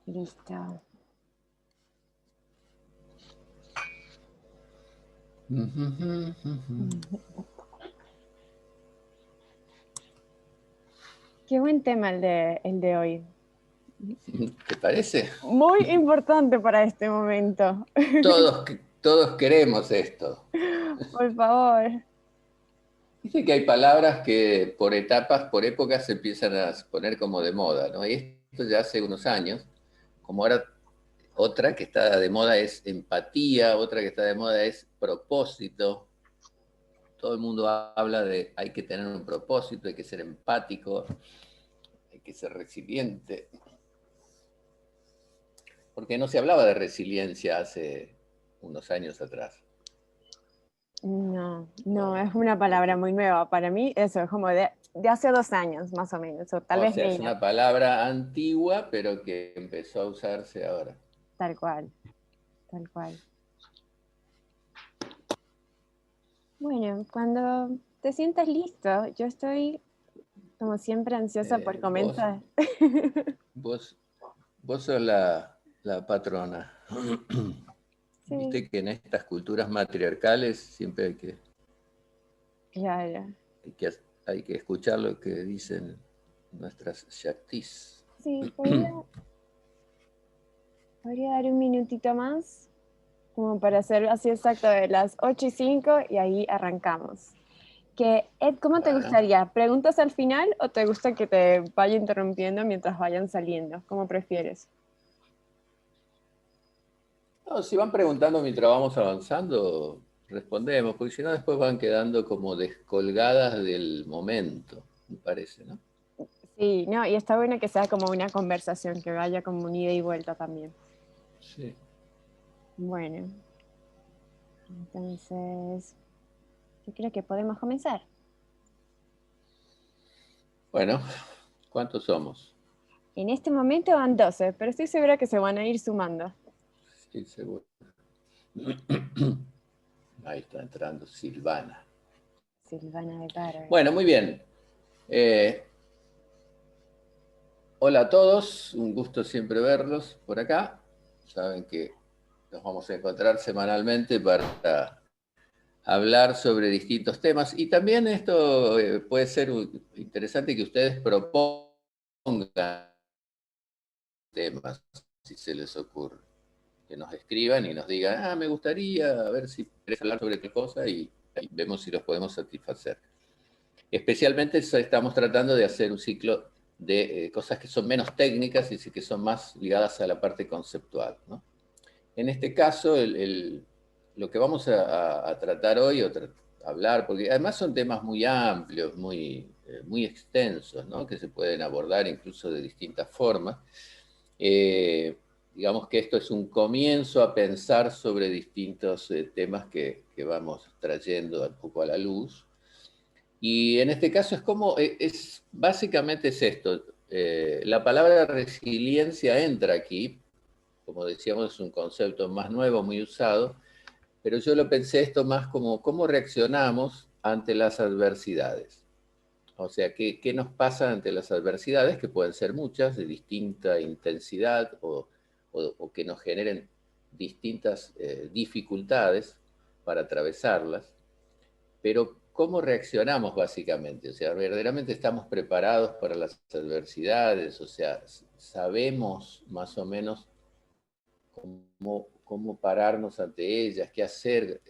Listo. Qué buen tema el de hoy. ¿Te parece? Muy importante para este momento. Todos queremos esto. Por favor. Dice que hay palabras que por etapas, por épocas se empiezan a poner como de moda, ¿no? Y esto ya hace unos años, como ahora otra que está de moda es empatía, otra que está de moda es propósito. Todo el mundo habla de hay que tener un propósito, hay que ser empático, hay que ser resiliente. Porque no se hablaba de resiliencia hace unos años atrás. No, no, es una palabra muy nueva. Para mí eso es como de hace 2 años, más o menos, o tal O vez sea, es menos. una palabra antigua, pero que empezó a usarse ahora. Tal cual, tal cual. Bueno, cuando te sientas listo, yo estoy como siempre ansiosa por Vos, comenzar. vos, vos sos la patrona. Sí, Viste que en estas culturas matriarcales siempre claro. hay que, hay que escuchar lo que dicen nuestras Shaktis. Sí, podría dar un minutito más, como para hacer así exacto de las 8:05 y ahí arrancamos. Ed, ¿cómo te Bueno, gustaría? ¿Preguntas al final o te gusta que te vaya interrumpiendo mientras vayan saliendo? ¿Cómo prefieres? no, si van preguntando mientras vamos avanzando, respondemos, porque si no después van quedando como descolgadas del momento, me parece, ¿no? Sí, no, y está bueno que sea como una conversación, que vaya como un ida y vuelta también. Sí. Bueno, entonces, yo creo que podemos comenzar. Bueno, ¿cuántos somos? En este momento van 12, pero estoy segura que se van a ir sumando. Sí, seguro. Ahí está entrando Silvana. Silvana de Butter. Bueno, muy bien. Eh, Hola a todos, un gusto siempre verlos por acá. Saben que nos vamos a encontrar semanalmente para hablar sobre distintos temas y también esto puede ser interesante que ustedes propongan temas si se les ocurre. Que nos escriban y nos digan, me gustaría a ver si querés hablar sobre qué cosa y vemos si los podemos satisfacer. Especialmente estamos tratando de hacer un ciclo de cosas que son menos técnicas y que son más ligadas a la parte conceptual, ¿no? En este caso, lo que vamos a tratar hoy, hablar, porque además son temas muy amplios, muy extensos, ¿no? Que se pueden abordar incluso de distintas formas. Eh, digamos que esto es un comienzo a pensar sobre distintos temas que vamos trayendo un poco a la luz. Y en este caso es como, básicamente es esto, la palabra resiliencia entra aquí, como decíamos, es un concepto más nuevo, muy usado, pero yo lo pensé esto más como cómo reaccionamos ante las adversidades. O sea, ¿qué nos pasa ante las adversidades, que pueden ser muchas, de distinta intensidad o que nos generen distintas dificultades para atravesarlas? Pero ¿cómo reaccionamos básicamente? O sea, ¿verdaderamente estamos preparados para las adversidades? O sea, ¿sabemos más o menos cómo pararnos ante ellas, qué hacer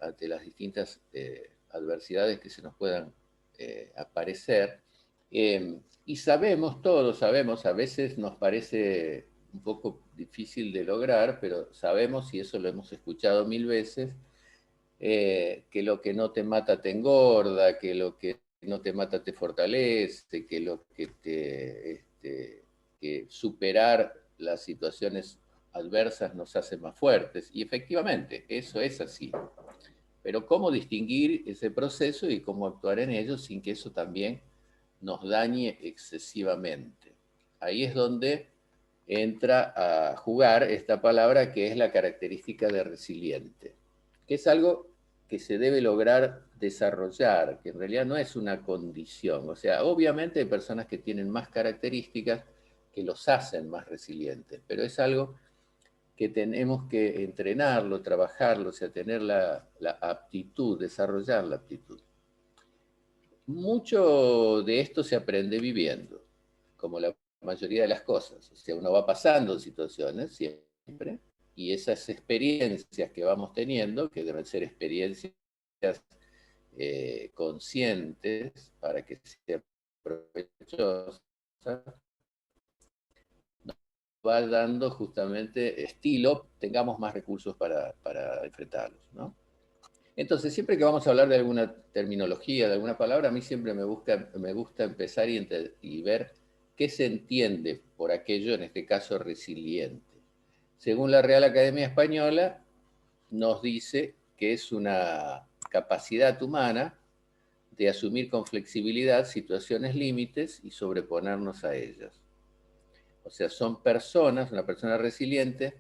ante las distintas adversidades que se nos puedan aparecer? Y sabemos, todos sabemos, a veces nos parece un poco difícil de lograr, pero sabemos, y eso lo hemos escuchado mil veces, que lo que no te mata te engorda, que lo que no te mata te fortalece, que lo que que superar las situaciones adversas nos hace más fuertes. Y efectivamente, eso es así. Pero cómo distinguir ese proceso y cómo actuar en ello sin que eso también nos dañe excesivamente. Ahí es donde entra a jugar esta palabra que es la característica de resiliente, que es algo que se debe lograr desarrollar, que en realidad no es una condición. O sea, obviamente hay personas que tienen más características, que los hacen más resilientes, pero es algo que tenemos que entrenarlo, trabajarlo, o sea, tener la aptitud, desarrollar la aptitud. Mucho de esto se aprende viviendo, como la mayoría de las cosas. O sea, uno va pasando situaciones siempre, y esas experiencias que vamos teniendo, que deben ser experiencias conscientes para que sean provechosas, va dando justamente estilo, tengamos más recursos para enfrentarlos, ¿no? Entonces, siempre que vamos a hablar de alguna terminología, de alguna palabra, a mí siempre me gusta empezar y ver qué se entiende por aquello, en este caso, resiliente. Según la Real Academia Española, nos dice que es una capacidad humana de asumir con flexibilidad situaciones límites y sobreponernos a ellas. O sea, son personas, una persona resiliente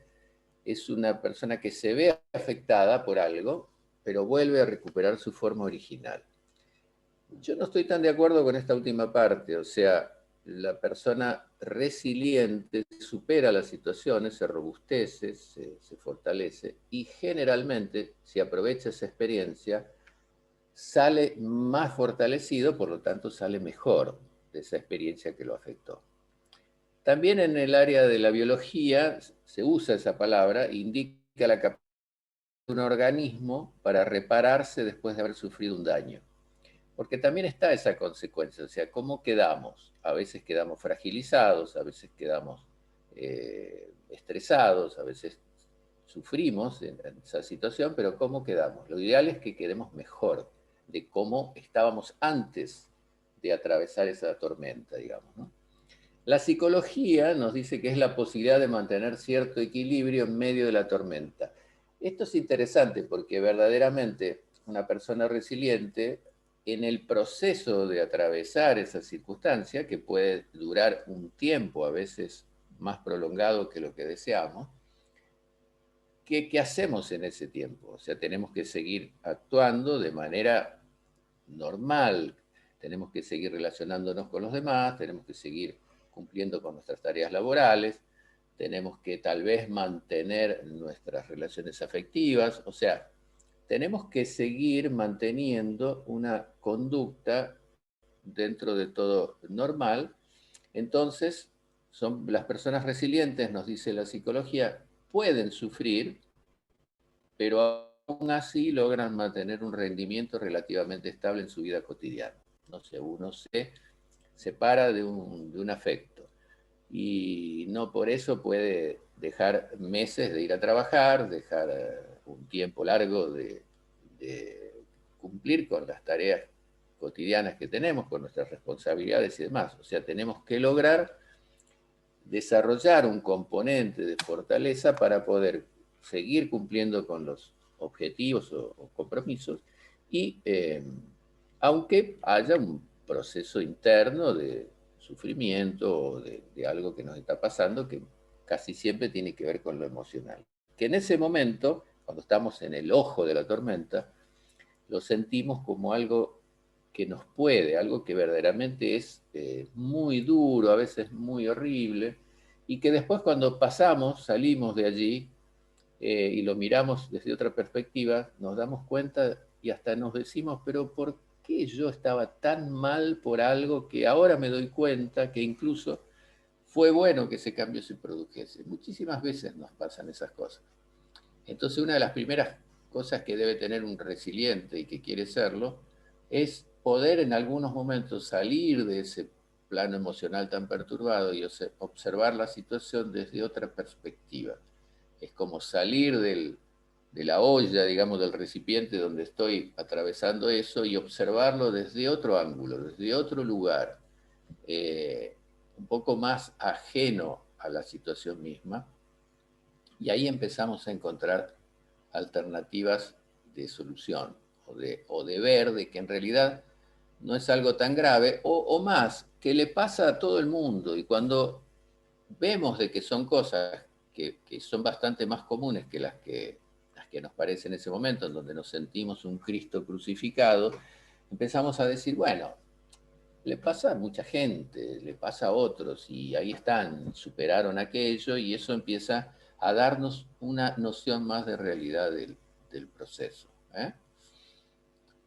es una persona que se ve afectada por algo, pero vuelve a recuperar su forma original. Yo no estoy tan de acuerdo con esta última parte, o sea, la persona resiliente supera las situaciones, se robustece, se fortalece y generalmente, si aprovecha esa experiencia, sale más fortalecido, por lo tanto sale mejor de esa experiencia que lo afectó. También en el área de la biología se usa esa palabra, indica la capacidad de un organismo para repararse después de haber sufrido un daño. Porque también está esa consecuencia, o sea, ¿cómo quedamos? A veces quedamos fragilizados, a veces quedamos estresados, a veces sufrimos en esa situación, pero ¿cómo quedamos? Lo ideal es que quedemos mejor de cómo estábamos antes de atravesar esa tormenta, digamos, ¿no? La psicología nos dice que es la posibilidad de mantener cierto equilibrio en medio de la tormenta. Esto es interesante porque verdaderamente una persona resiliente, en el proceso de atravesar esa circunstancia, que puede durar un tiempo, a veces más prolongado que lo que deseamos, ¿qué hacemos en ese tiempo? O sea, tenemos que seguir actuando de manera normal, tenemos que seguir relacionándonos con los demás, tenemos que seguir cumpliendo con nuestras tareas laborales, tenemos que tal vez mantener nuestras relaciones afectivas, o sea, tenemos que seguir manteniendo una conducta dentro de todo normal. Entonces, son las personas resilientes, nos dice la psicología, pueden sufrir, pero aún así logran mantener un rendimiento relativamente estable en su vida cotidiana. No sé, uno se separa de un afecto y no por eso puede dejar meses de ir a trabajar, dejar un tiempo largo de cumplir con las tareas cotidianas que tenemos, con nuestras responsabilidades y demás. O sea, tenemos que lograr desarrollar un componente de fortaleza para poder seguir cumpliendo con los objetivos o compromisos y aunque haya un proceso interno de sufrimiento o de algo que nos está pasando que casi siempre tiene que ver con lo emocional. Que en ese momento, cuando estamos en el ojo de la tormenta, lo sentimos como algo que nos puede, algo que verdaderamente es muy duro, a veces muy horrible, y que después cuando pasamos, salimos de allí y lo miramos desde otra perspectiva, nos damos cuenta y hasta nos decimos, pero ¿por qué yo estaba tan mal por algo que ahora me doy cuenta que incluso fue bueno que ese cambio se produjese? Muchísimas veces nos pasan esas cosas. Entonces, una de las primeras cosas que debe tener un resiliente y que quiere serlo es poder en algunos momentos salir de ese plano emocional tan perturbado y observar la situación desde otra perspectiva. Es como salir de la olla, digamos, del recipiente donde estoy atravesando eso y observarlo desde otro ángulo, desde otro lugar, un poco más ajeno a la situación misma. Y ahí empezamos a encontrar alternativas de solución o de ver de que en realidad no es algo tan grave o más, que le pasa a todo el mundo. Y cuando vemos de que son cosas que son bastante más comunes que las que nos parecen en ese momento, en donde nos sentimos un Cristo crucificado, empezamos a decir, bueno, le pasa a mucha gente, le pasa a otros, y ahí están, superaron aquello, y eso empieza a darnos una noción más de realidad del proceso. ¿Eh?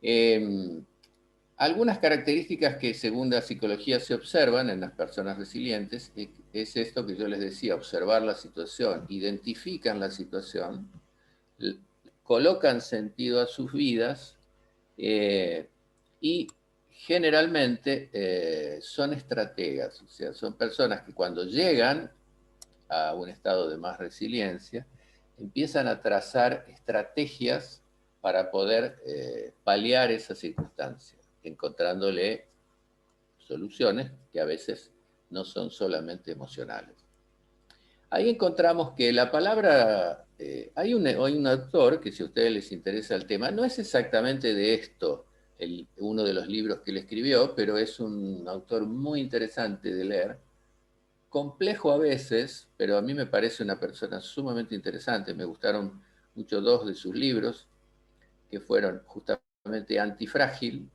Eh, Algunas características que según la psicología se observan en las personas resilientes es esto que yo les decía, observar la situación, identifican la situación, colocan sentido a sus vidas eh, y generalmente son estrategas, o sea, son personas que cuando llegan a un estado de más resiliencia, empiezan a trazar estrategias para poder paliar esa circunstancia, encontrándole soluciones que a veces no son solamente emocionales. Ahí encontramos que la palabra, hay un autor que si a ustedes les interesa el tema, no es exactamente de esto uno de los libros que él escribió, pero es un autor muy interesante de leer, complejo a veces, pero a mí me parece una persona sumamente interesante. Me gustaron mucho dos de sus libros, que fueron justamente Antifrágil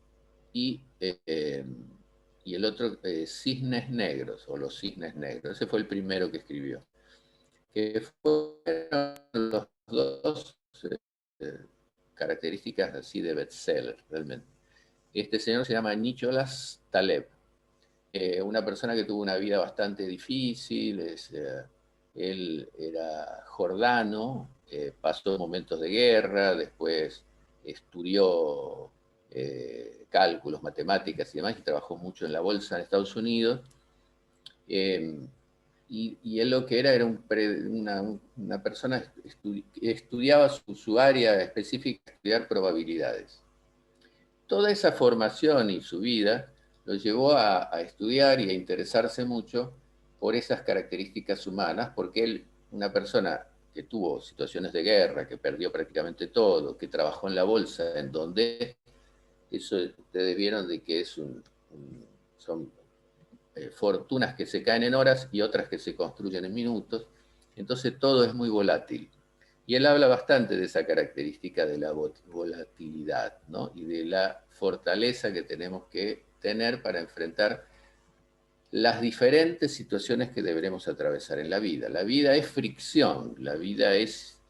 y el otro Cisnes Negros, o Los Cisnes Negros. Ese fue el primero que escribió. Que fueron los dos eh, características así de bestseller, realmente. Este señor se llama Nicholas Taleb, una persona que tuvo una vida bastante difícil, él era jordano, pasó momentos de guerra, después estudió cálculos, matemáticas y demás, y trabajó mucho en la bolsa en Estados Unidos. Eh, y él lo que era una persona que estudiaba su área específica, estudiar probabilidades. Toda esa formación y su vida lo llevó a estudiar y a interesarse mucho por esas características humanas, porque él, una persona que tuvo situaciones de guerra, que perdió prácticamente todo, que trabajó en la bolsa, en donde eso ustedes vieron de que son fortunas que se caen en horas y otras que se construyen en minutos, entonces todo es muy volátil. Y él habla bastante de esa característica de la volatilidad, ¿no? Y de la fortaleza que tenemos que tener para enfrentar las diferentes situaciones que deberemos atravesar en la vida. La vida es fricción, la vida es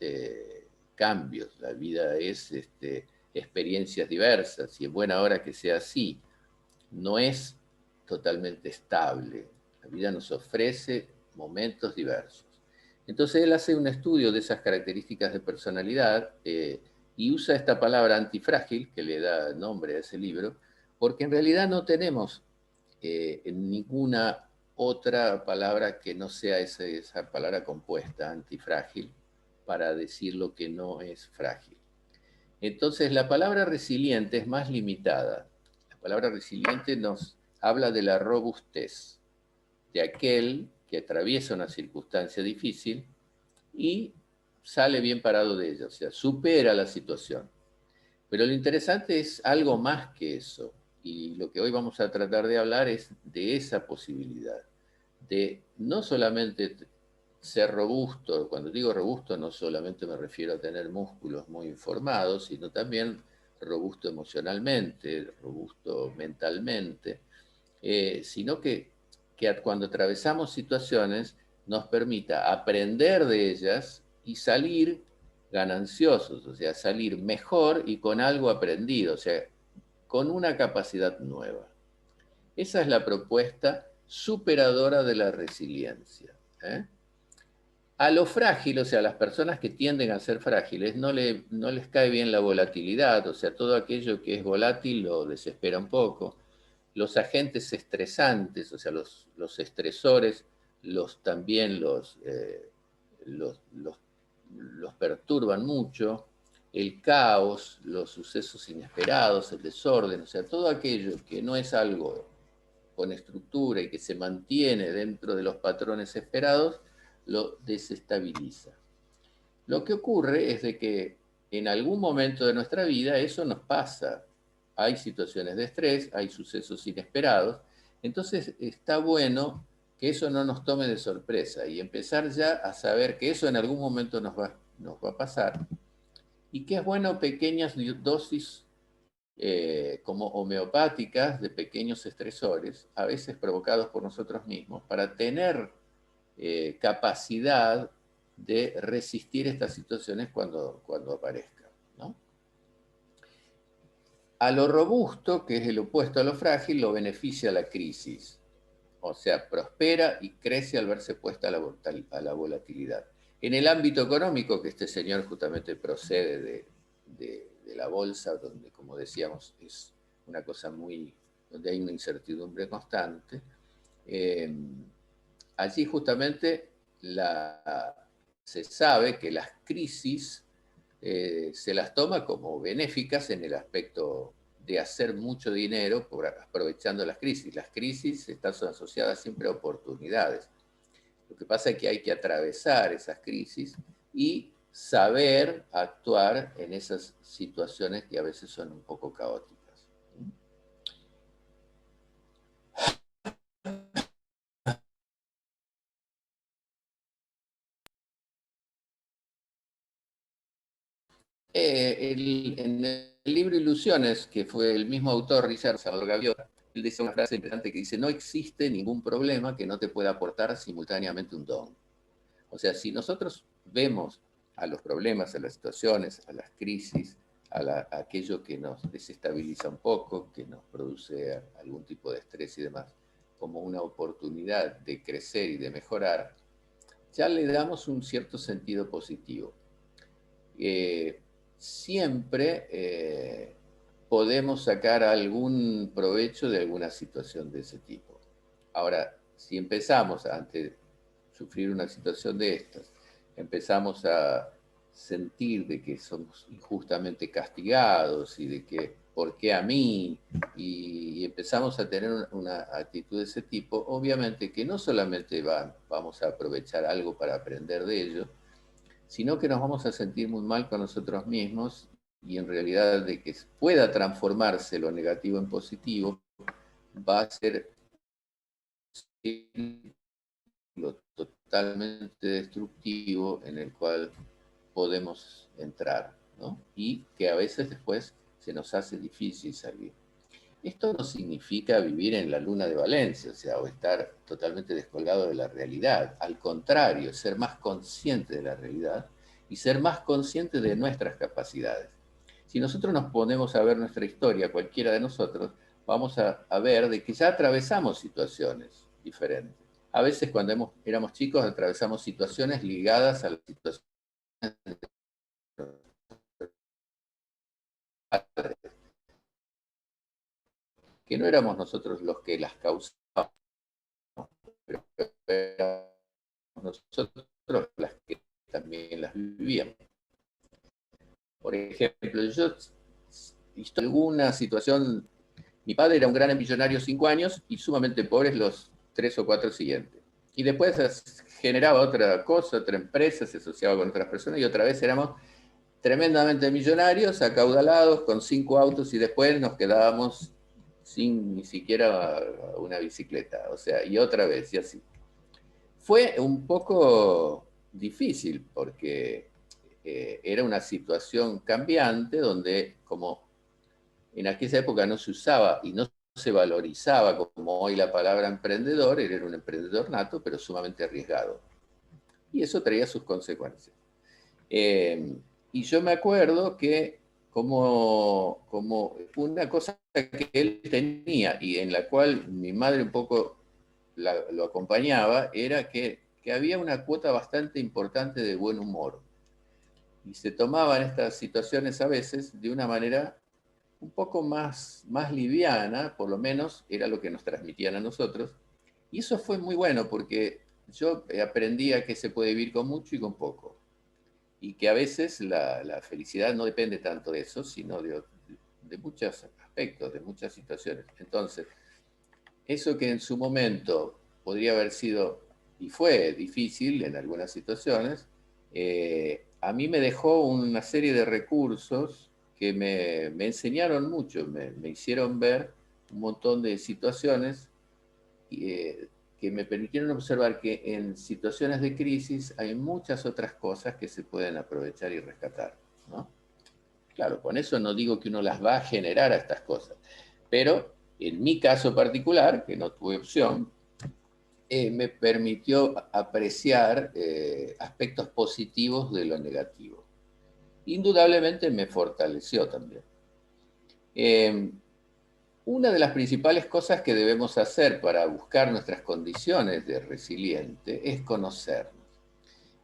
cambios, la vida es experiencias diversas, y es buena hora que sea así. No es totalmente estable. La vida nos ofrece momentos diversos. Entonces él hace un estudio de esas características de personalidad y usa esta palabra antifrágil, que le da nombre a ese libro, porque en realidad no tenemos ninguna otra palabra que no sea esa palabra compuesta, antifrágil, para decir lo que no es frágil. Entonces la palabra resiliente es más limitada. La palabra resiliente nos habla de la robustez, de aquel que atraviesa una circunstancia difícil y sale bien parado de ella, o sea, supera la situación. Pero lo interesante es algo más que eso, y lo que hoy vamos a tratar de hablar es de esa posibilidad, de no solamente ser robusto. Cuando digo robusto no solamente me refiero a tener músculos muy informados, sino también robusto emocionalmente, robusto mentalmente, sino que cuando atravesamos situaciones nos permita aprender de ellas y salir gananciosos, o sea, salir mejor y con algo aprendido, o sea, con una capacidad nueva. Esa es la propuesta superadora de la resiliencia. ¿Eh? A lo frágil, o sea, a las personas que tienden a ser frágiles, no les cae bien la volatilidad, o sea, todo aquello que es volátil lo desespera un poco. Los agentes estresantes, o sea, los estresores, también los perturban mucho. El caos, los sucesos inesperados, el desorden, o sea, todo aquello que no es algo con estructura y que se mantiene dentro de los patrones esperados, lo desestabiliza. Lo que ocurre es de que en algún momento de nuestra vida eso nos pasa. Hay situaciones de estrés, hay sucesos inesperados, entonces está bueno que eso no nos tome de sorpresa y empezar ya a saber que eso en algún momento nos va a pasar, y que es bueno pequeñas dosis como homeopáticas de pequeños estresores, a veces provocados por nosotros mismos, para tener capacidad de resistir estas situaciones cuando aparezcan, ¿no? A lo robusto, que es el opuesto a lo frágil, lo beneficia la crisis. O sea, prospera y crece al verse puesta a la volatilidad. En el ámbito económico, que este señor justamente procede de la bolsa, donde, como decíamos, es una cosa donde hay una incertidumbre constante, allí justamente se sabe que las crisis se las toma como benéficas en el aspecto de hacer mucho dinero aprovechando las crisis. Las crisis están asociadas siempre a oportunidades. Lo que pasa es que hay que atravesar esas crisis y saber actuar en esas situaciones que a veces son un poco caóticas. En el libro Ilusiones, que fue el mismo autor, Richard Salvador Gaviota, él dice una frase interesante que dice: no existe ningún problema que no te pueda aportar simultáneamente un don. O sea, si nosotros vemos a los problemas, a las situaciones, a las crisis, a aquello que nos desestabiliza un poco, que nos produce algún tipo de estrés y demás, como una oportunidad de crecer y de mejorar, ya le damos un cierto sentido positivo. Siempre podemos sacar algún provecho de alguna situación de ese tipo. Ahora, si empezamos ante sufrir una situación de estas, empezamos a sentir de que somos injustamente castigados y de que ¿por qué a mí? Y empezamos a tener una actitud de ese tipo, obviamente que no solamente vamos a aprovechar algo para aprender de ello, sino que nos vamos a sentir muy mal con nosotros mismos, y en realidad de que pueda transformarse lo negativo en positivo va a ser lo totalmente destructivo en el cual podemos entrar, ¿no? Y que a veces después se nos hace difícil salir. Esto no significa vivir en la luna de Valencia, o sea, o estar totalmente descolgado de la realidad. Al contrario, ser más consciente de la realidad y ser más consciente de nuestras capacidades. Si nosotros nos ponemos a ver nuestra historia, cualquiera de nosotros, vamos a ver de que ya atravesamos situaciones diferentes. A veces cuando éramos chicos atravesamos situaciones ligadas a las situaciones que no éramos nosotros los que las causábamos, pero éramos nosotros las que también las vivíamos. Por ejemplo, yo alguna situación, mi padre era un gran millonario 5 años y sumamente pobre los 3 o 4 siguientes. Y después generaba otra cosa, otra empresa, se asociaba con otras personas y otra vez éramos tremendamente millonarios, acaudalados, con 5 autos y después nos quedábamos sin ni siquiera una bicicleta. O sea, y otra vez, y así. Fue un poco difícil porque era una situación cambiante donde, como en aquella época no se usaba y no se valorizaba como hoy la palabra emprendedor, él era un emprendedor nato, pero sumamente arriesgado. Y eso traía sus consecuencias. Y yo me acuerdo que como una cosa que él tenía y en la cual mi madre un poco lo acompañaba, era que había una cuota bastante importante de buen humor. Y se tomaban estas situaciones a veces de una manera un poco más liviana, por lo menos era lo que nos transmitían a nosotros. Y eso fue muy bueno porque yo aprendí a que se puede vivir con mucho y con poco. Y que a veces la felicidad no depende tanto de eso, sino de muchos aspectos, de muchas situaciones. Entonces, eso que en su momento podría haber sido y fue difícil en algunas situaciones, a mí me dejó una serie de recursos que me enseñaron mucho, me hicieron ver un montón de situaciones que me permitieron observar que en situaciones de crisis hay muchas otras cosas que se pueden aprovechar y rescatar, ¿no? Claro, con eso no digo que uno las va a generar a estas cosas, pero en mi caso particular, que no tuve opción, me permitió apreciar aspectos positivos de lo negativo. Indudablemente me fortaleció también. Eh, una de las principales cosas que debemos hacer para buscar nuestras condiciones de resiliente es conocernos.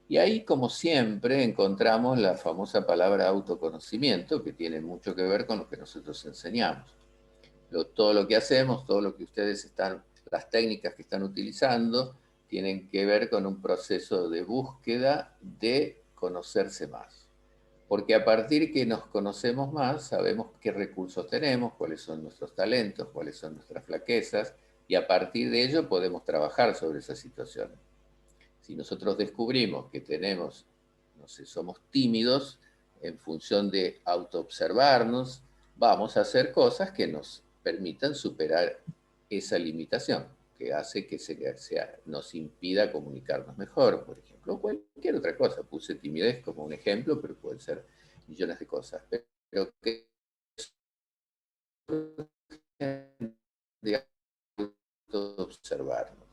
Y ahí, como siempre, encontramos la famosa palabra autoconocimiento, que tiene mucho que ver con lo que nosotros enseñamos. Todo lo que hacemos, todo lo que ustedes están, las técnicas que están utilizando, tienen que ver con un proceso de búsqueda de conocerse más. Porque a partir que nos conocemos más, sabemos qué recursos tenemos, cuáles son nuestros talentos, cuáles son nuestras flaquezas, y a partir de ello podemos trabajar sobre esas situaciones. Si nosotros descubrimos que tenemos, no sé, somos tímidos en función de autoobservarnos, vamos a hacer cosas que nos permitan superar esa limitación, que hace que nos impida comunicarnos mejor, por ejemplo, o cualquier otra cosa. Puse timidez como un ejemplo, pero pueden ser millones de cosas. Pero que de autoobservarnos.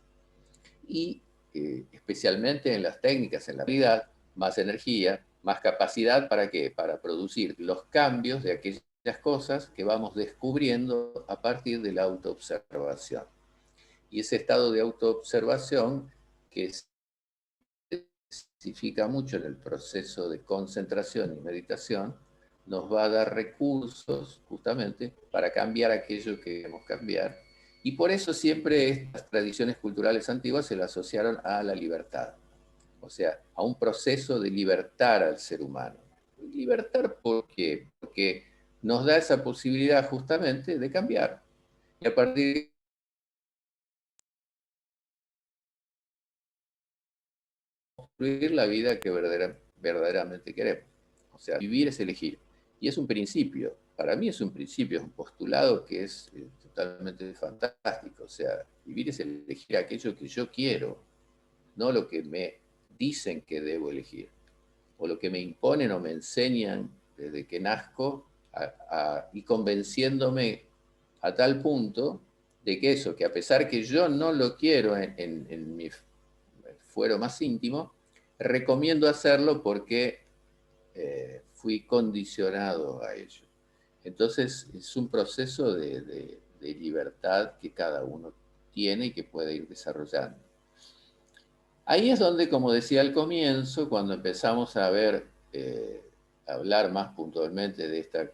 Y especialmente en las técnicas, en la realidad, más energía, más capacidad para qué, para producir los cambios de aquellas cosas que vamos descubriendo a partir de la autoobservación. Y ese estado de autoobservación que se especifica mucho en el proceso de concentración y meditación, nos va a dar recursos justamente para cambiar aquello que queremos cambiar. Y por eso siempre estas tradiciones culturales antiguas se le asociaron a la libertad, o sea, a un proceso de libertar al ser humano. ¿Libertar por qué? Porque nos da esa posibilidad justamente de cambiar. Y a partir de construir la vida que verdaderamente queremos. O sea, vivir es elegir. Y es un principio. Para mí es un principio, es un postulado que es totalmente fantástico. O sea, vivir es elegir aquello que yo quiero, no lo que me dicen que debo elegir, o lo que me imponen o me enseñan desde que nazco, y convenciéndome a tal punto de que eso, que a pesar que yo no lo quiero en mi fuero más íntimo, recomiendo hacerlo porque fui condicionado a ello. Entonces es un proceso de libertad que cada uno tiene y que puede ir desarrollando. Ahí es donde, como decía al comienzo, cuando empezamos a ver, hablar más puntualmente de esta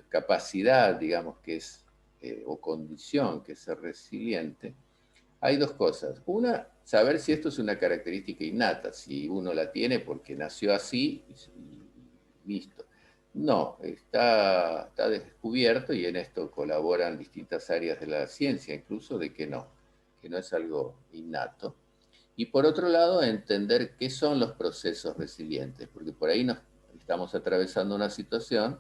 capacidad, digamos, que es, o condición, que es ser resiliente, hay dos cosas. Una, saber si esto es una característica innata, si uno la tiene porque nació así y listo. No, está descubierto y en esto colaboran distintas áreas de la ciencia, incluso de que no es algo innato. Y por otro lado, entender qué son los procesos resilientes, porque por ahí estamos atravesando una situación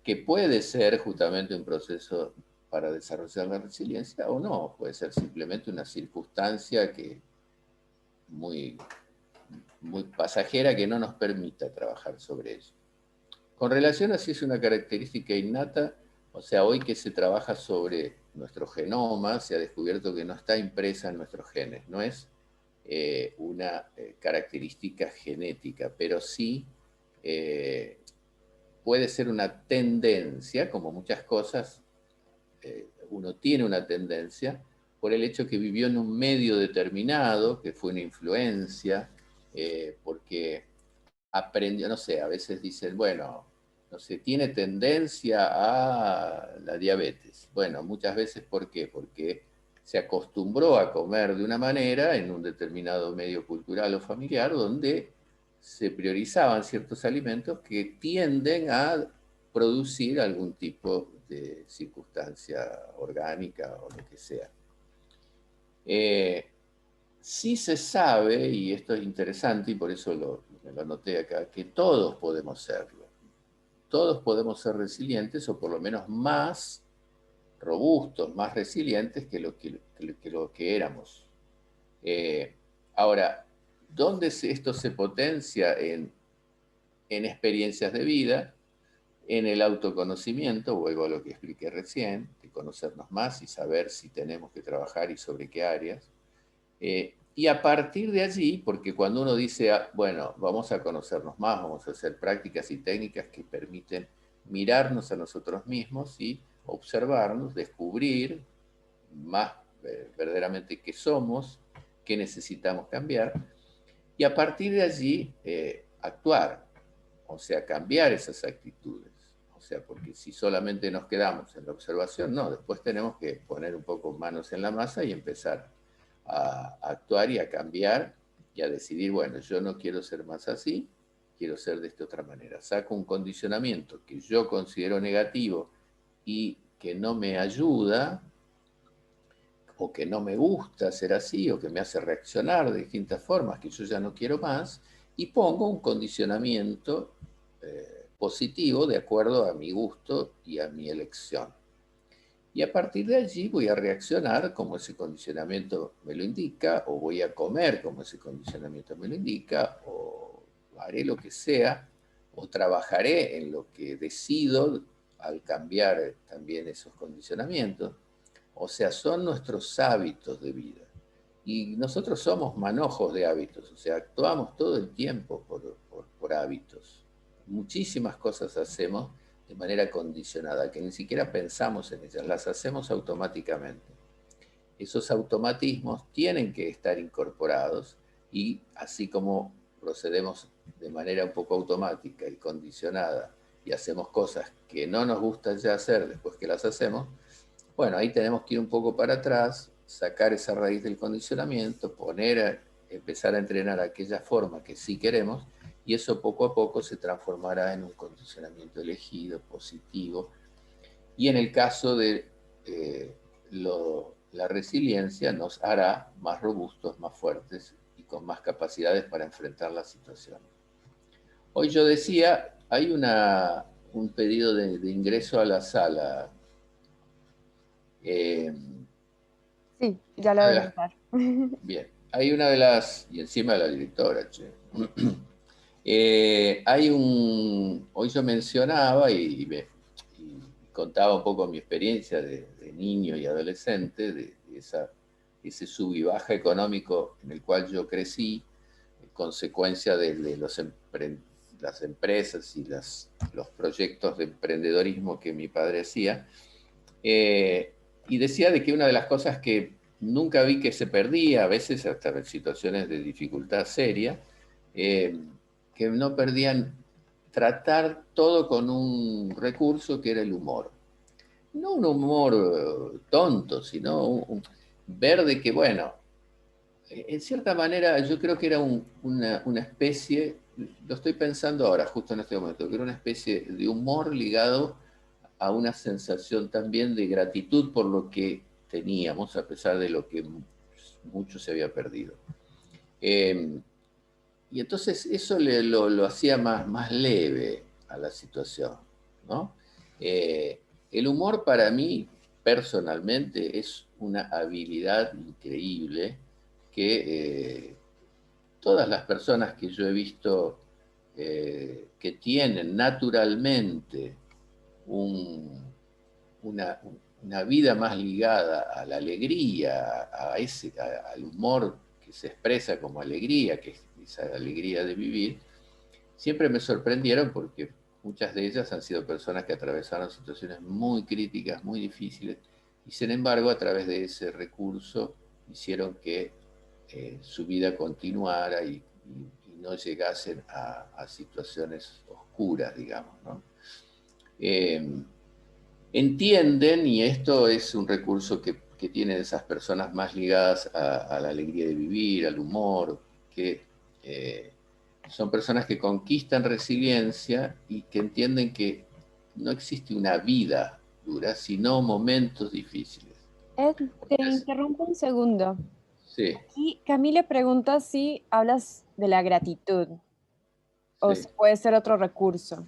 que puede ser justamente un proceso para desarrollar la resiliencia o no, puede ser simplemente una circunstancia que muy, muy pasajera que no nos permita trabajar sobre ello. Con relación a si es una característica innata, o sea, hoy que se trabaja sobre nuestro genoma, se ha descubierto que no está impresa en nuestros genes, no es una característica genética, pero sí puede ser una tendencia, como muchas cosas, uno tiene una tendencia por el hecho que vivió en un medio determinado, que fue una influencia, porque aprendió, no sé, a veces dicen, bueno, no sé, tiene tendencia a la diabetes. Bueno, muchas veces, ¿por qué? Porque se acostumbró a comer de una manera en un determinado medio cultural o familiar donde se priorizaban ciertos alimentos que tienden a producir algún tipo de circunstancia orgánica o lo que sea. Sí se sabe, y esto es interesante y por eso lo anoté acá, que todos podemos serlo. Todos podemos ser resilientes o por lo menos más robustos, más resilientes que lo que éramos. Ahora, ¿dónde esto se potencia? En en experiencias de vida, en el autoconocimiento, vuelvo a lo que expliqué recién, de conocernos más y saber si tenemos que trabajar y sobre qué áreas. Y a partir de allí, porque cuando uno dice, bueno, vamos a conocernos más, vamos a hacer prácticas y técnicas que permiten mirarnos a nosotros mismos y observarnos, descubrir más verdaderamente qué somos, qué necesitamos cambiar, y a partir de allí actuar, o sea, cambiar esas actitudes. O sea, porque si solamente nos quedamos en la observación, no, después tenemos que poner un poco manos en la masa y empezar a actuar y a cambiar y a decidir, bueno, yo no quiero ser más así, quiero ser de esta otra manera. Saco un condicionamiento que yo considero negativo y que no me ayuda, o que no me gusta ser así, o que me hace reaccionar de distintas formas, que yo ya no quiero más, y pongo un condicionamiento positivo de acuerdo a mi gusto y a mi elección. Y a partir de allí voy a reaccionar como ese condicionamiento me lo indica, o voy a comer como ese condicionamiento me lo indica, o haré lo que sea, o trabajaré en lo que decido al cambiar también esos condicionamientos. O sea, son nuestros hábitos de vida. Y nosotros somos manojos de hábitos, o sea, actuamos todo el tiempo por hábitos. Muchísimas cosas hacemos de manera condicionada, que ni siquiera pensamos en ellas, las hacemos automáticamente. Esos automatismos tienen que estar incorporados y así como procedemos de manera un poco automática y condicionada y hacemos cosas que no nos gusta ya hacer después que las hacemos, bueno, ahí tenemos que ir un poco para atrás, sacar esa raíz del condicionamiento, empezar a entrenar aquella forma que sí queremos, y eso poco a poco se transformará en un condicionamiento elegido, positivo. Y en el caso de la resiliencia, nos hará más robustos, más fuertes y con más capacidades para enfrentar las situaciones. Hoy yo decía, hay un pedido de ingreso a la sala. Sí, ya lo voy a notar. Bien, hay una de las, y encima de la directora, che. Hoy yo mencionaba y contaba un poco mi experiencia de niño y adolescente, de ese sub y baja económico en el cual yo crecí, consecuencia de las empresas y los proyectos de emprendedorismo que mi padre hacía. Y decía de que una de las cosas que nunca vi que se perdía, a veces hasta en situaciones de dificultad seria, que no perdían tratar todo con un recurso que era el humor. No un humor tonto, sino ver de que, bueno, en cierta manera yo creo que era una especie, lo estoy pensando ahora, justo en este momento, que era una especie de humor ligado a una sensación también de gratitud por lo que teníamos, a pesar de lo que mucho se había perdido. Y entonces eso lo hacía más leve a la situación, ¿no? El humor para mí, personalmente, es una habilidad increíble que todas las personas que yo he visto que tienen naturalmente una, una vida más ligada a la alegría, al humor que se expresa como alegría, que es esa alegría de vivir, siempre me sorprendieron porque muchas de ellas han sido personas que atravesaron situaciones muy críticas, muy difíciles, y sin embargo a través de ese recurso hicieron que su vida continuara y no llegasen a situaciones oscuras, digamos, ¿no? Entienden, y esto es un recurso que tienen esas personas más ligadas a la alegría de vivir, al humor, que son personas que conquistan resiliencia y que entienden que no existe una vida dura, sino momentos difíciles. Te interrumpo un segundo. Sí, Aquí Camila pregunta si hablas de la gratitud o sí. si puede ser otro recurso.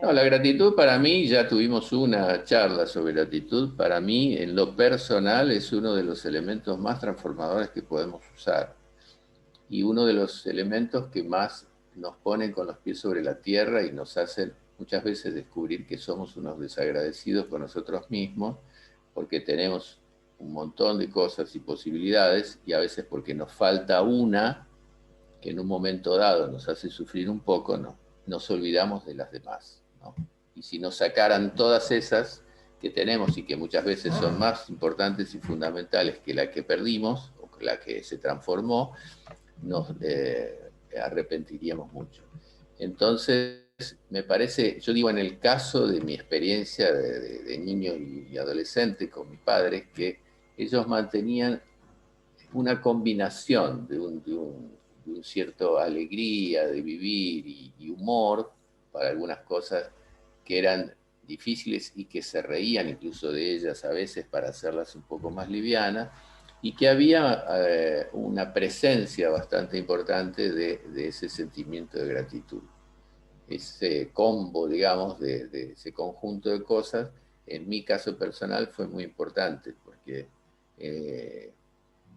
No, la gratitud para mí, ya tuvimos una charla sobre gratitud, para mí en lo personal es uno de los elementos más transformadores que podemos usar y uno de los elementos que más nos ponen con los pies sobre la tierra y nos hacen muchas veces descubrir que somos unos desagradecidos con nosotros mismos, porque tenemos un montón de cosas y posibilidades, y a veces porque nos falta una que en un momento dado nos hace sufrir un poco, no, nos olvidamos de las demás, ¿no? Y si nos sacaran todas esas que tenemos y que muchas veces son más importantes y fundamentales que la que perdimos o que la que se transformó, nos arrepentiríamos mucho. Entonces, me parece, yo digo en el caso de mi experiencia de niño y adolescente con mis padres, que ellos mantenían una combinación de un cierto alegría de vivir y humor para algunas cosas que eran difíciles y que se reían incluso de ellas a veces para hacerlas un poco más livianas, y que había una presencia bastante importante de ese sentimiento de gratitud. Ese combo, digamos, de ese conjunto de cosas, en mi caso personal fue muy importante, porque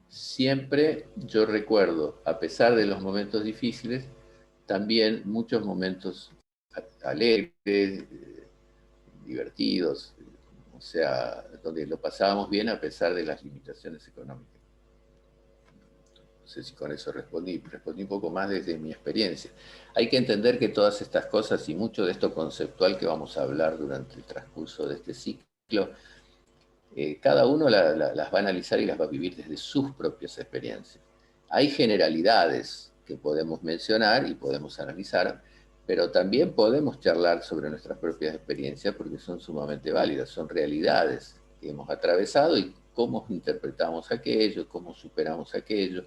siempre yo recuerdo, a pesar de los momentos difíciles, también muchos momentos alegres, divertidos, o sea, donde lo pasábamos bien a pesar de las limitaciones económicas. No sé si con eso respondí un poco más desde mi experiencia. Hay que entender que todas estas cosas y mucho de esto conceptual que vamos a hablar durante el transcurso de este ciclo, cada uno las va a analizar y las va a vivir desde sus propias experiencias. Hay generalidades que podemos mencionar y podemos analizar, pero también podemos charlar sobre nuestras propias experiencias porque son sumamente válidas, son realidades que hemos atravesado y cómo interpretamos aquello, cómo superamos aquello.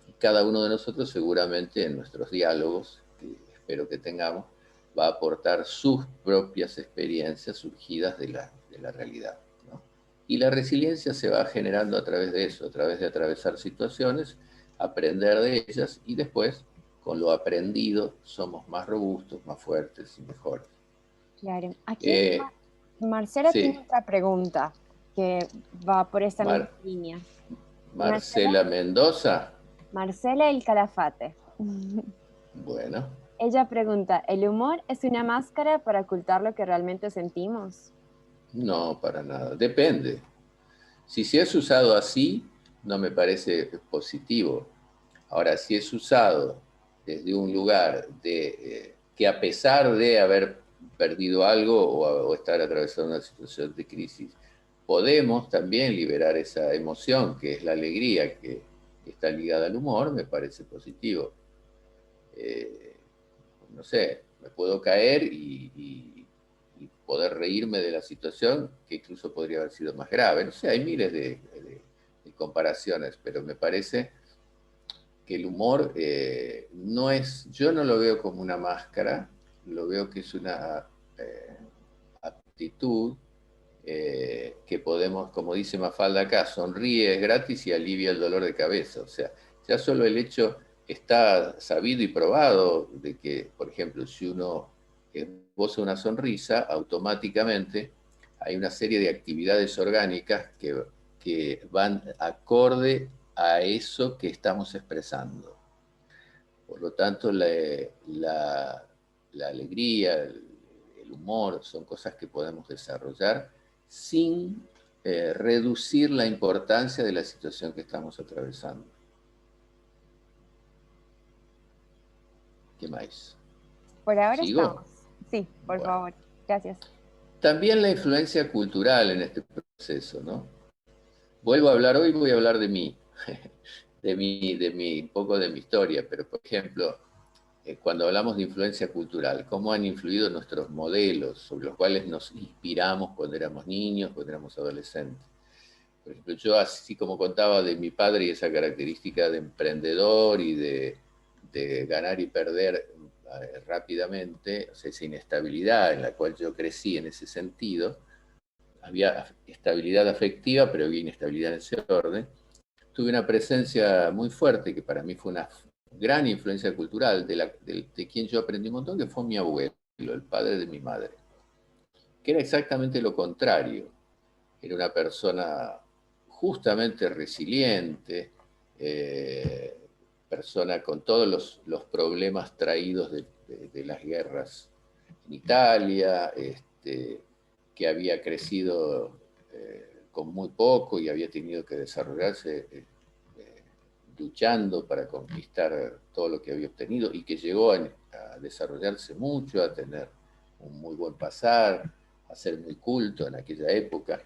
Y cada uno de nosotros seguramente en nuestros diálogos, que espero que tengamos, va a aportar sus propias experiencias surgidas de la realidad. Y la resiliencia se va generando a través de eso, a través de atravesar situaciones, aprender de ellas y después, con lo aprendido, somos más robustos, más fuertes y mejores. Claro. Aquí Eh, Marcela tiene sí, otra pregunta que va por esta misma Mar línea. Marcela, Marcela Mendoza, Marcela el Calafate. bueno, Ella pregunta, ¿el humor es una máscara para ocultar lo que realmente sentimos? no, para nada, depende. Si se es usado así, no me parece positivo. Ahora, si es usado desde un lugar que a pesar de haber perdido algo o estar atravesando una situación de crisis, podemos también liberar esa emoción que es la alegría que está ligada al humor, me parece positivo. Eh, no sé, me puedo caer y poder reírme de la situación que incluso podría haber sido más grave. No sé, hay miles de comparaciones, pero me parece que el humor no es, yo no lo veo como una máscara, lo veo que es una aptitud que podemos, como dice Mafalda acá, sonríe, es gratis y alivia el dolor de cabeza. O sea, ya solo el hecho está sabido y probado de que, por ejemplo, si uno esboza una sonrisa, automáticamente hay una serie de actividades orgánicas que van acorde a eso que estamos expresando. Por lo tanto, la alegría, el humor, son cosas que podemos desarrollar sin reducir la importancia de la situación que estamos atravesando. ¿Qué más? Por ahora ¿Sigo? estamos. Sí, por Bueno. favor. Gracias. También la influencia cultural en este proceso, ¿no? Vuelvo a hablar hoy, voy a hablar de mí, un poco de mi historia, pero por ejemplo, cuando hablamos de influencia cultural, cómo han influido nuestros modelos sobre los cuales nos inspiramos cuando éramos niños, cuando éramos adolescentes. Por ejemplo, yo así como contaba de mi padre y esa característica de emprendedor y de ganar y perder rápidamente, o sea, esa inestabilidad en la cual yo crecí en ese sentido, había estabilidad afectiva, pero había inestabilidad en ese orden. Tuve una presencia muy fuerte que para mí fue una gran influencia cultural de quien yo aprendí un montón, que fue mi abuelo, el padre de mi madre, que era exactamente lo contrario. Era una persona justamente resiliente, eh, persona con todos los problemas traídos de las guerras en Italia, que había crecido con muy poco y había tenido que desarrollarse luchando para conquistar todo lo que había obtenido y que llegó a desarrollarse mucho, a tener un muy buen pasar, a ser muy culto en aquella época.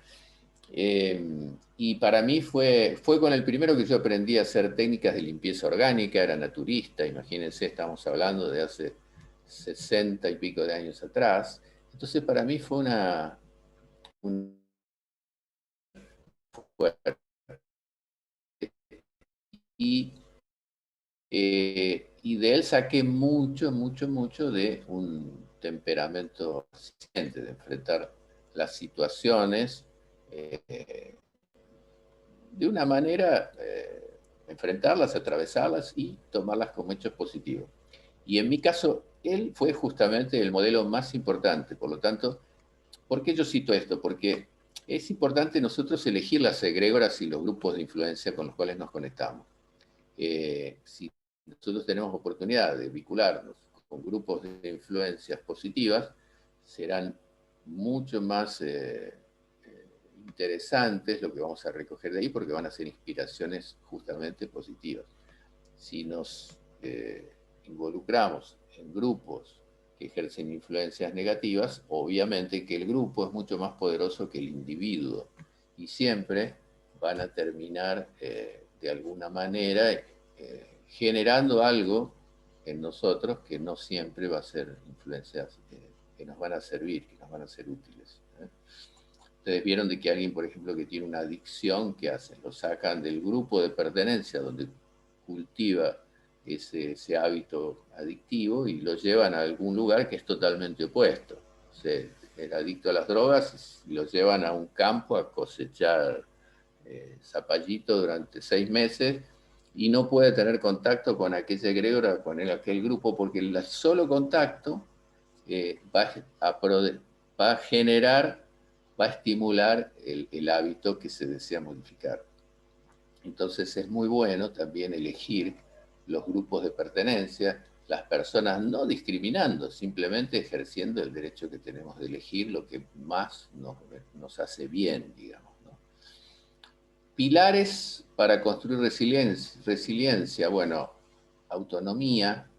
Y para mí fue con el primero que yo aprendí a hacer técnicas de limpieza orgánica, era naturista, imagínense, estamos hablando de hace 60 y pico de años atrás. Entonces para mí fue un fuerte. Y, y de él saqué mucho, mucho, mucho de un temperamento resistente, de enfrentar las situaciones de una manera, enfrentarlas, atravesarlas y tomarlas como hechos positivos. Y en mi caso, él fue justamente el modelo más importante. Por lo tanto, ¿por qué yo cito esto? Porque es importante nosotros elegir las egrégoras y los grupos de influencia con los cuales nos conectamos. Si nosotros tenemos oportunidad de vincularnos con grupos de influencias positivas, serán mucho más interesantes lo que vamos a recoger de ahí, porque van a ser inspiraciones justamente positivas. Si nos involucramos en grupos que ejercen influencias negativas, obviamente que el grupo es mucho más poderoso que el individuo y siempre van a terminar de alguna manera generando algo en nosotros que no siempre va a ser influencias que nos van a servir, que nos van a ser útiles. Ustedes vieron de que alguien, por ejemplo, que tiene una adicción, ¿qué hacen? Lo sacan del grupo de pertenencia donde cultiva ese hábito adictivo y lo llevan a algún lugar que es totalmente opuesto. O sea, el adicto a las drogas lo llevan a un campo a cosechar zapallito durante 6 meses y no puede tener contacto con aquella egregora, con aquel grupo, porque el solo contacto va a generar, va a estimular el hábito que se desea modificar. Entonces es muy bueno también elegir los grupos de pertenencia, las personas no discriminando, simplemente ejerciendo el derecho que tenemos de elegir lo que más nos hace bien, digamos, ¿no? Pilares para construir resiliencia, bueno, autonomía.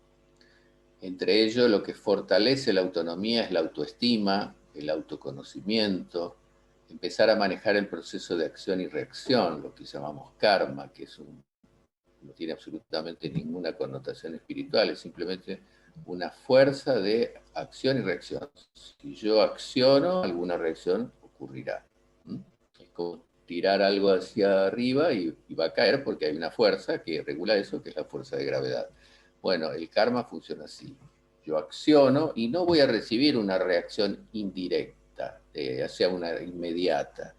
Entre ellos, lo que fortalece la autonomía es la autoestima, el autoconocimiento, empezar a manejar el proceso de acción y reacción, lo que llamamos karma, que no tiene absolutamente ninguna connotación espiritual, es simplemente una fuerza de acción y reacción. Si yo acciono, alguna reacción ocurrirá. Es como tirar algo hacia arriba y va a caer porque hay una fuerza que regula eso, que es la fuerza de gravedad. Bueno, el karma funciona así. Yo acciono y no voy a recibir una reacción indirecta, sea una inmediata,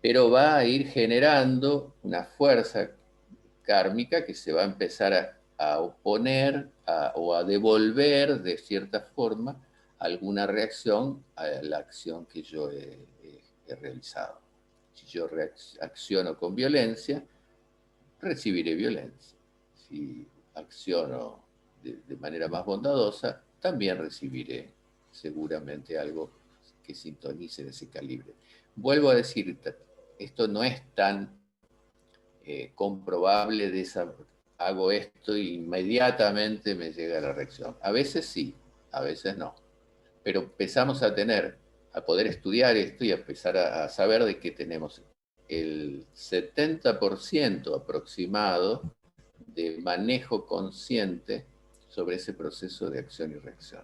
pero va a ir generando una fuerza kármica que se va a empezar a oponer o a devolver de cierta forma alguna reacción a la acción que yo he realizado. Si yo acciono con violencia, recibiré violencia. Si acciono de manera más bondadosa, también recibiré seguramente algo que sintonice en ese calibre. Vuelvo a decir, esto no es tan comprobable de hago esto y inmediatamente me llega la reacción. A veces sí, a veces no. Pero empezamos a poder estudiar esto y a empezar a saber de que tenemos el 70% aproximado de manejo consciente sobre ese proceso de acción y reacción.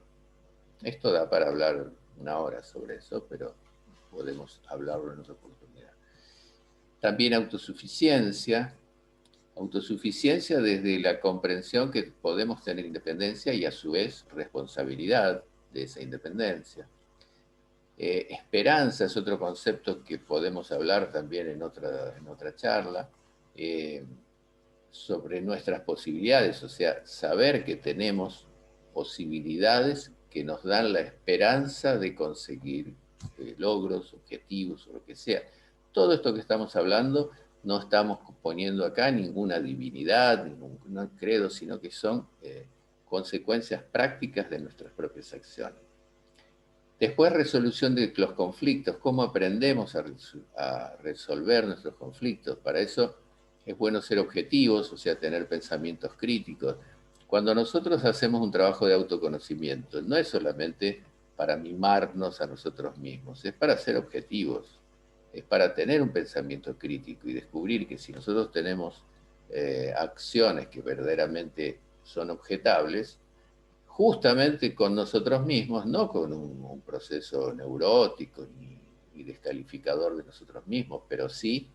Esto da para hablar 1 hora sobre eso, pero podemos hablarlo en otra oportunidad. También autosuficiencia desde la comprensión que podemos tener independencia y a su vez responsabilidad de esa independencia. Esperanza es otro concepto que podemos hablar también en otra charla, sobre nuestras posibilidades, o sea, saber que tenemos posibilidades que nos dan la esperanza de conseguir logros, objetivos o lo que sea. Todo esto que estamos hablando no estamos poniendo acá ninguna divinidad, ningún credo, sino que son consecuencias prácticas de nuestras propias acciones. Después, resolución de los conflictos, cómo aprendemos a resolver nuestros conflictos. Para eso es bueno ser objetivos, o sea, tener pensamientos críticos. Cuando nosotros hacemos un trabajo de autoconocimiento, no es solamente para mimarnos a nosotros mismos, es para ser objetivos, es para tener un pensamiento crítico y descubrir que si nosotros tenemos acciones que verdaderamente son objetables, justamente con nosotros mismos, no con un proceso neurótico ni descalificador de nosotros mismos, pero sí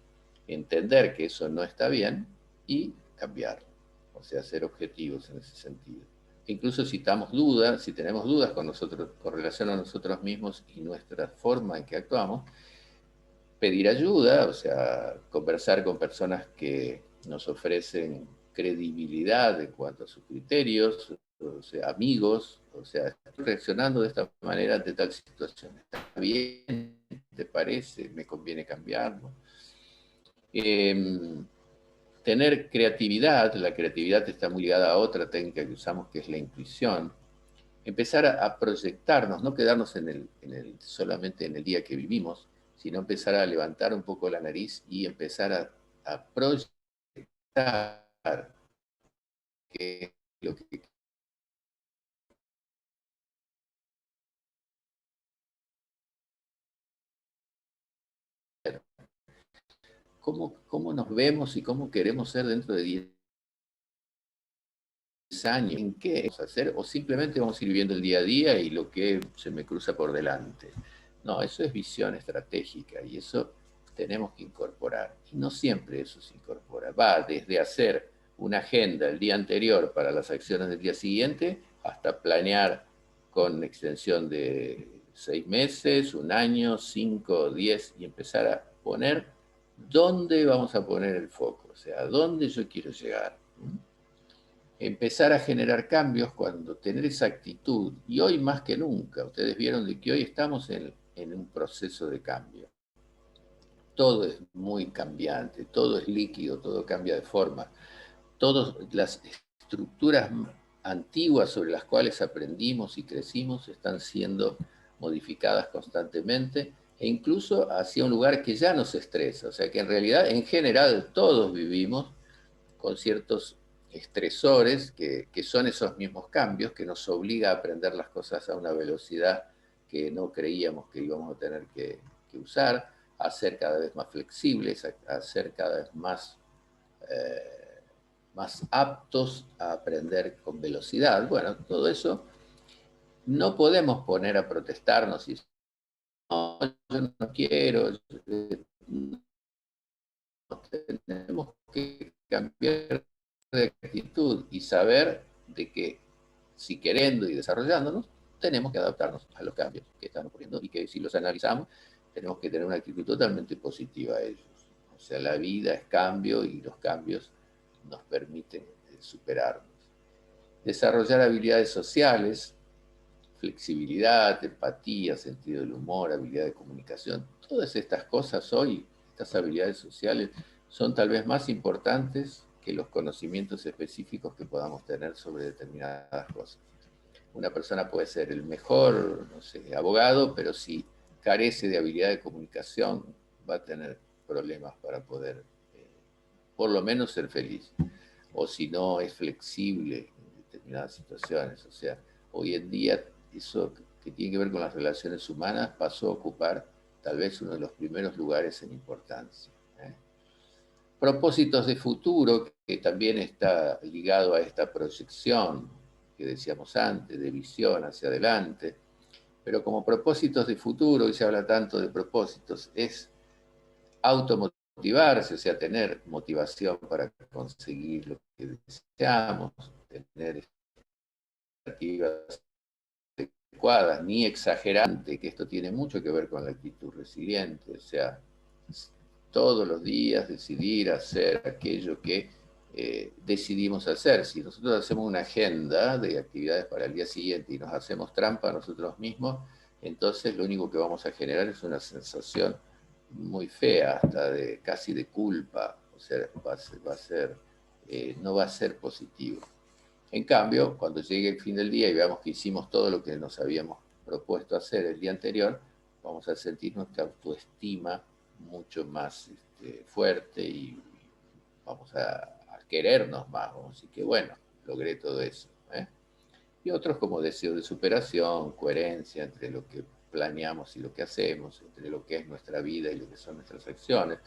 entender que eso no está bien y cambiarlo. O sea, ser objetivos en ese sentido. Incluso si tenemos dudas con nosotros, con relación a nosotros mismos y nuestra forma en que actuamos, pedir ayuda, o sea, conversar con personas que nos ofrecen credibilidad en cuanto a sus criterios, o sea, amigos, o sea, estoy reaccionando de esta manera ante tal situación. ¿Está bien? ¿Te parece? ¿Me conviene cambiarlo? Tener creatividad, la creatividad está muy ligada a otra técnica que usamos, que es la intuición. Empezar a proyectarnos, no quedarnos solamente en el día que vivimos, sino empezar a levantar un poco la nariz y empezar a proyectar que lo que cómo nos vemos y cómo queremos ser dentro de 10 años, en qué vamos a hacer, o simplemente vamos a ir viviendo el día a día y lo que se me cruza por delante. No, eso es visión estratégica y eso tenemos que incorporar. Y no siempre eso se incorpora. Va desde hacer una agenda el día anterior para las acciones del día siguiente hasta planear con extensión de 6 meses, un año, 5, 10 y empezar a poner dónde vamos a poner el foco, o sea, a dónde yo quiero llegar. Empezar a generar cambios cuando tener esa actitud, y hoy más que nunca, ustedes vieron de que hoy estamos en un proceso de cambio. Todo es muy cambiante, todo es líquido, todo cambia de forma. Todas las estructuras antiguas sobre las cuales aprendimos y crecimos están siendo modificadas constantemente e incluso hacia un lugar que ya nos estresa. O sea que en realidad, en general, todos vivimos con ciertos estresores que son esos mismos cambios que nos obliga a aprender las cosas a una velocidad que no creíamos que íbamos a tener que usar, a ser cada vez más flexibles, a ser cada vez más aptos a aprender con velocidad. Bueno, todo eso no podemos poner a protestarnos y no, yo no quiero. Tenemos que cambiar de actitud y saber de que si queriendo y desarrollándonos, tenemos que adaptarnos a los cambios que están ocurriendo y que si los analizamos, tenemos que tener una actitud totalmente positiva a ellos. O sea, la vida es cambio y los cambios nos permiten superarnos. Desarrollar habilidades sociales, flexibilidad, empatía, sentido del humor, habilidad de comunicación. Todas estas cosas hoy, estas habilidades sociales, son tal vez más importantes que los conocimientos específicos que podamos tener sobre determinadas cosas. Una persona puede ser el mejor, no sé, abogado, pero si carece de habilidad de comunicación, va a tener problemas para poder, por lo menos, ser feliz. O si no es flexible en determinadas situaciones. O sea, hoy en día eso que tiene que ver con las relaciones humanas pasó a ocupar tal vez uno de los primeros lugares en importancia. Propósitos de futuro, que también está ligado a esta proyección que decíamos antes, de visión hacia adelante, pero como propósitos de futuro, y se habla tanto de propósitos, es automotivarse, o sea, tener motivación para conseguir lo que deseamos, tener expectativas adecuadas, ni exagerante, que esto tiene mucho que ver con la actitud resiliente, o sea, todos los días decidir hacer aquello que decidimos hacer. Si nosotros hacemos una agenda de actividades para el día siguiente y nos hacemos trampa a nosotros mismos, entonces lo único que vamos a generar es una sensación muy fea, hasta casi de culpa, o sea, no va a ser positivo. En cambio, cuando llegue el fin del día y veamos que hicimos todo lo que nos habíamos propuesto hacer el día anterior, vamos a sentir nuestra autoestima mucho más fuerte y vamos a querernos más, vamos a decir que bueno, logré todo eso. Y otros como deseo de superación, coherencia entre lo que planeamos y lo que hacemos, entre lo que es nuestra vida y lo que son nuestras acciones.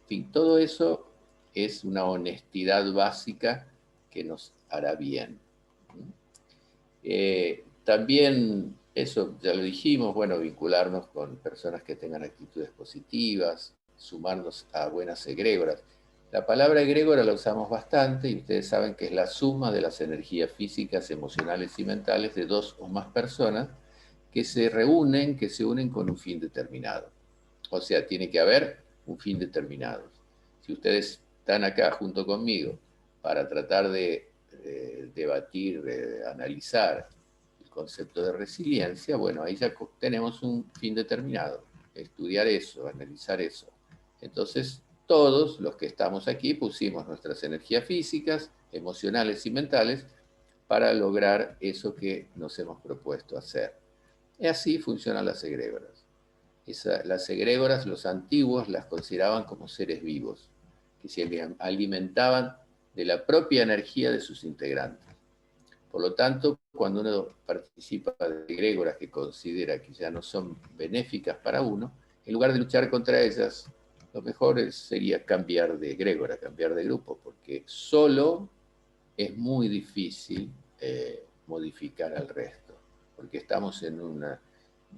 En fin, todo eso es una honestidad básica que nos hará bien. También, eso ya lo dijimos, bueno, vincularnos con personas que tengan actitudes positivas, sumarnos a buenas egrégoras. La palabra egrégora la usamos bastante y ustedes saben que es la suma de las energías físicas, emocionales y mentales de dos o más personas que se reúnen, que se unen con un fin determinado. O sea, tiene que haber un fin determinado. Si ustedes están acá junto conmigo para tratar de debatir, de analizar el concepto de resiliencia, bueno, ahí ya tenemos un fin determinado, estudiar eso, analizar eso. Entonces, todos los que estamos aquí pusimos nuestras energías físicas, emocionales y mentales para lograr eso que nos hemos propuesto hacer. Y así funcionan las egrégoras. Las egrégoras, los antiguos las consideraban como seres vivos, que se alimentaban de la propia energía de sus integrantes. Por lo tanto, cuando uno participa de egrégoras que considera que ya no son benéficas para uno, en lugar de luchar contra ellas, lo mejor sería cambiar de egrégora, cambiar de grupo, porque solo es muy difícil modificar al resto, porque estamos en una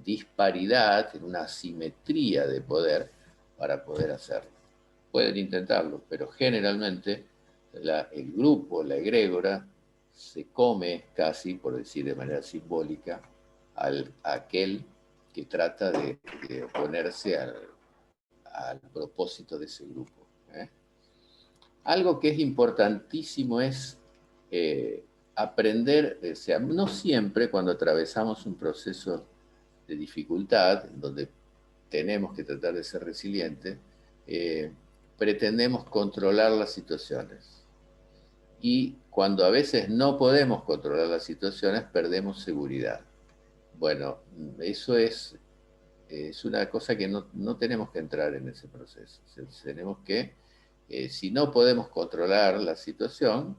disparidad, en una asimetría de poder para poder hacerlo. Pueden intentarlo, pero generalmente el grupo, la egrégora, se come casi, por decir de manera simbólica, a aquel que trata de oponerse al propósito de ese grupo. Algo que es importantísimo es aprender, o sea, no siempre cuando atravesamos un proceso de dificultad, donde tenemos que tratar de ser resilientes, pretendemos controlar las situaciones. Y cuando a veces no podemos controlar las situaciones, perdemos seguridad. Bueno, eso es una cosa que no tenemos que entrar en ese proceso. Tenemos que, si no podemos controlar la situación,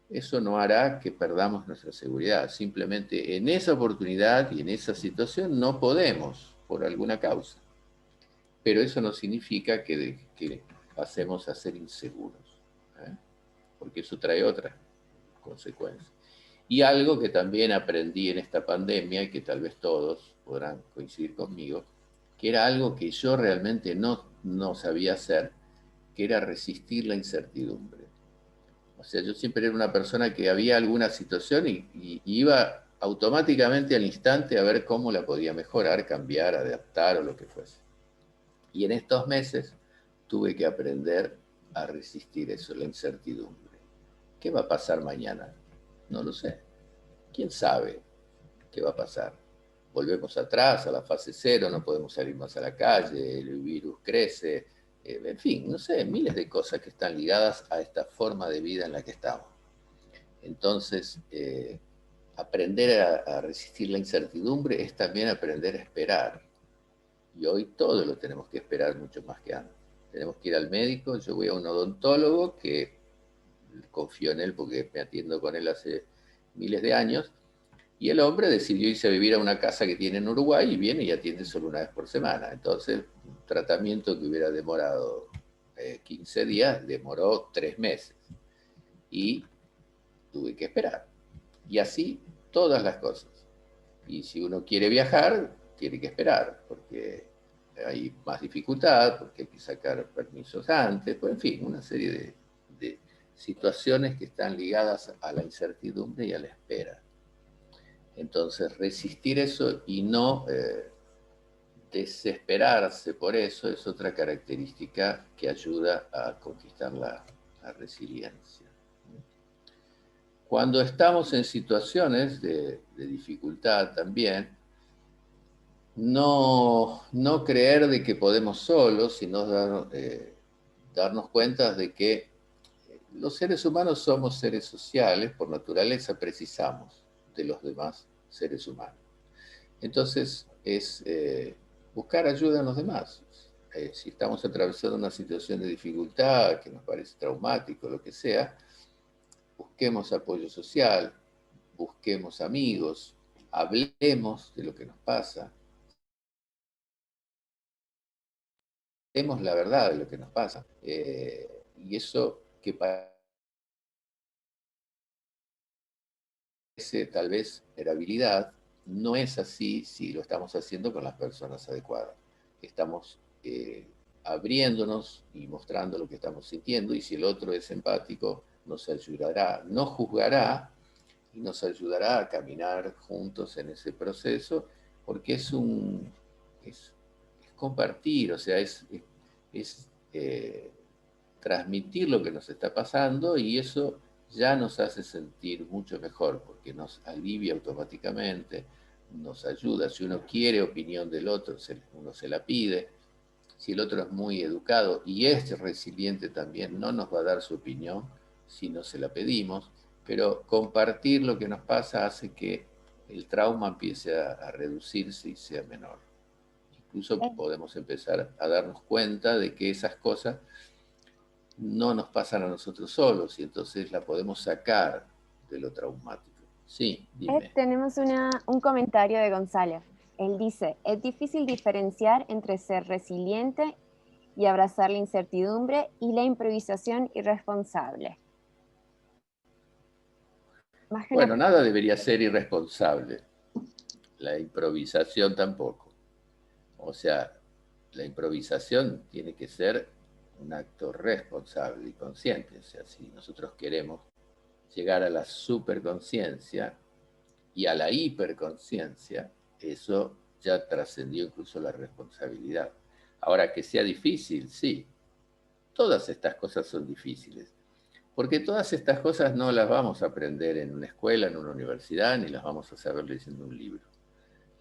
eso no hará que perdamos nuestra seguridad. Simplemente en esa oportunidad y en esa situación no podemos, por alguna causa. Pero eso no significa que pasemos a ser inseguros, porque eso trae otras consecuencias. Y algo que también aprendí en esta pandemia, y que tal vez todos podrán coincidir conmigo, que era algo que yo realmente no sabía hacer, que era resistir la incertidumbre. O sea, yo siempre era una persona que había alguna situación y iba automáticamente al instante a ver cómo la podía mejorar, cambiar, adaptar o lo que fuese. Y en estos meses tuve que aprender a resistir eso, la incertidumbre. ¿Qué va a pasar mañana? No lo sé. ¿Quién sabe qué va a pasar? Volvemos atrás a la fase cero, no podemos salir más a la calle, el virus crece, en fin, no sé, miles de cosas que están ligadas a esta forma de vida en la que estamos. Entonces, aprender a resistir la incertidumbre es también aprender a esperar. Y hoy todo lo tenemos que esperar mucho más que antes. Tenemos que ir al médico, yo voy a un odontólogo que confío en él porque me atiendo con él hace miles de años, y el hombre decidió irse a vivir a una casa que tiene en Uruguay y viene y atiende solo una vez por semana. Entonces, un tratamiento que hubiera demorado 15 días, demoró 3 meses. Y tuve que esperar. Y así todas las cosas. Y si uno quiere viajar, tiene que esperar, porque hay más dificultad, porque hay que sacar permisos antes, pues en fin, una serie de situaciones que están ligadas a la incertidumbre y a la espera. Entonces, resistir eso y no desesperarse por eso es otra característica que ayuda a conquistar la resiliencia. Cuando estamos en situaciones de dificultad también, no creer de que podemos solos, sino darnos cuenta de que los seres humanos somos seres sociales, por naturaleza precisamos de los demás seres humanos. Entonces es buscar ayuda en los demás. Si estamos atravesando una situación de dificultad que nos parece traumático, lo que sea, busquemos apoyo social, busquemos amigos, hablemos de lo que nos pasa, demos la verdad de lo que nos pasa. Y eso que parece tal vez vulnerabilidad, no es así si lo estamos haciendo con las personas adecuadas. Estamos abriéndonos y mostrando lo que estamos sintiendo, y si el otro es empático, nos ayudará, no juzgará, y nos ayudará a caminar juntos en ese proceso, porque es compartir, o sea, es transmitir lo que nos está pasando, y eso ya nos hace sentir mucho mejor, porque nos alivia automáticamente, nos ayuda. Si uno quiere opinión del otro, uno se la pide. Si el otro es muy educado y es resiliente también, no nos va a dar su opinión si no se la pedimos, pero compartir lo que nos pasa hace que el trauma empiece a reducirse y sea menor. Incluso Eh, podemos empezar a darnos cuenta de que esas cosas no nos pasan a nosotros solos, y entonces la podemos sacar de lo traumático. Sí, dime. Tenemos un comentario de Gonzalo. Él dice, es difícil diferenciar entre ser resiliente y abrazar la incertidumbre y la improvisación irresponsable. Más que una... Bueno, nada debería ser irresponsable, la improvisación tampoco. O sea, la improvisación tiene que ser un acto responsable y consciente. O sea, si nosotros queremos llegar a la superconciencia y a la hiperconciencia, eso ya trascendió incluso la responsabilidad. Ahora, que sea difícil, sí. Todas estas cosas son difíciles, porque todas estas cosas no las vamos a aprender en una escuela, en una universidad, ni las vamos a saber leyendo un libro.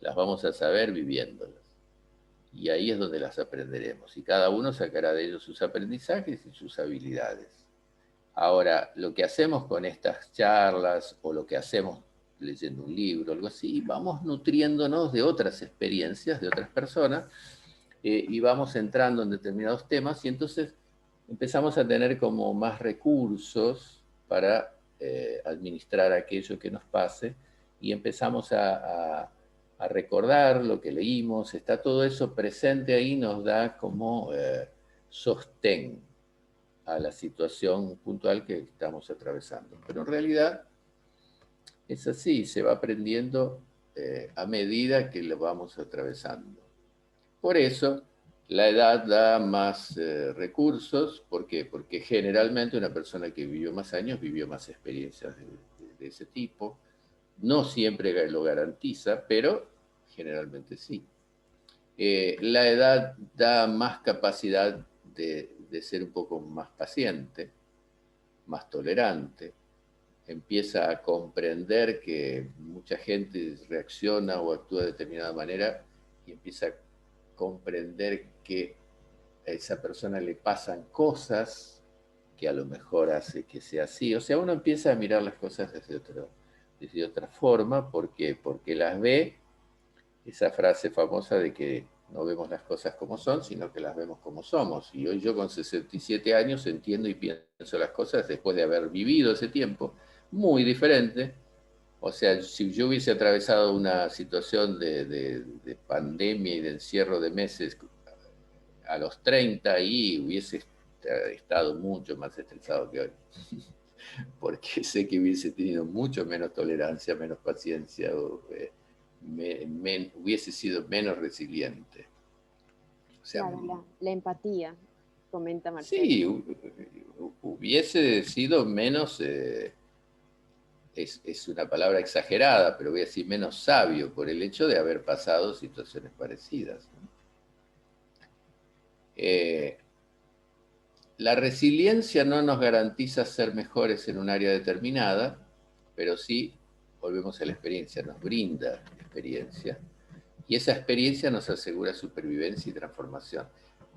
Las vamos a saber viviéndolas. Y ahí es donde las aprenderemos. Y cada uno sacará de ellos sus aprendizajes y sus habilidades. Ahora, lo que hacemos con estas charlas, o lo que hacemos leyendo un libro, algo así, vamos nutriéndonos de otras experiencias, de otras personas, y vamos entrando en determinados temas, y entonces empezamos a tener como más recursos para administrar aquello que nos pase, y empezamos a recordar lo que leímos. Está todo eso presente ahí, nos da como sostén a la situación puntual que estamos atravesando. Pero en realidad es así, se va aprendiendo a medida que lo vamos atravesando. Por eso la edad da más recursos. ¿Por qué? Porque generalmente una persona que vivió más años vivió más experiencias de ese tipo. No siempre lo garantiza, pero generalmente sí. La edad da más capacidad de ser un poco más paciente, más tolerante. Empieza a comprender que mucha gente reacciona o actúa de determinada manera, y empieza a comprender que a esa persona le pasan cosas que a lo mejor hace que sea así. O sea, uno empieza a mirar las cosas desde otra forma, porque las ve, esa frase famosa de que no vemos las cosas como son, sino que las vemos como somos. Y hoy yo, con 67 años, entiendo y pienso las cosas después de haber vivido ese tiempo muy diferente. O sea, si yo hubiese atravesado una situación de pandemia y de encierro de meses a los 30, y hubiese estado mucho más estresado que hoy, porque sé que hubiese tenido mucho menos tolerancia, menos paciencia, hubiese sido menos resiliente. O sea, Claro, la empatía, comenta Marcelo. sí, hubiese sido menos, es una palabra exagerada, pero voy a decir menos sabio, por el hecho de haber pasado situaciones parecidas, ¿no? La resiliencia no nos garantiza ser mejores en un área determinada, pero sí, volvemos a la experiencia, nos brinda experiencia, y esa experiencia nos asegura supervivencia y transformación.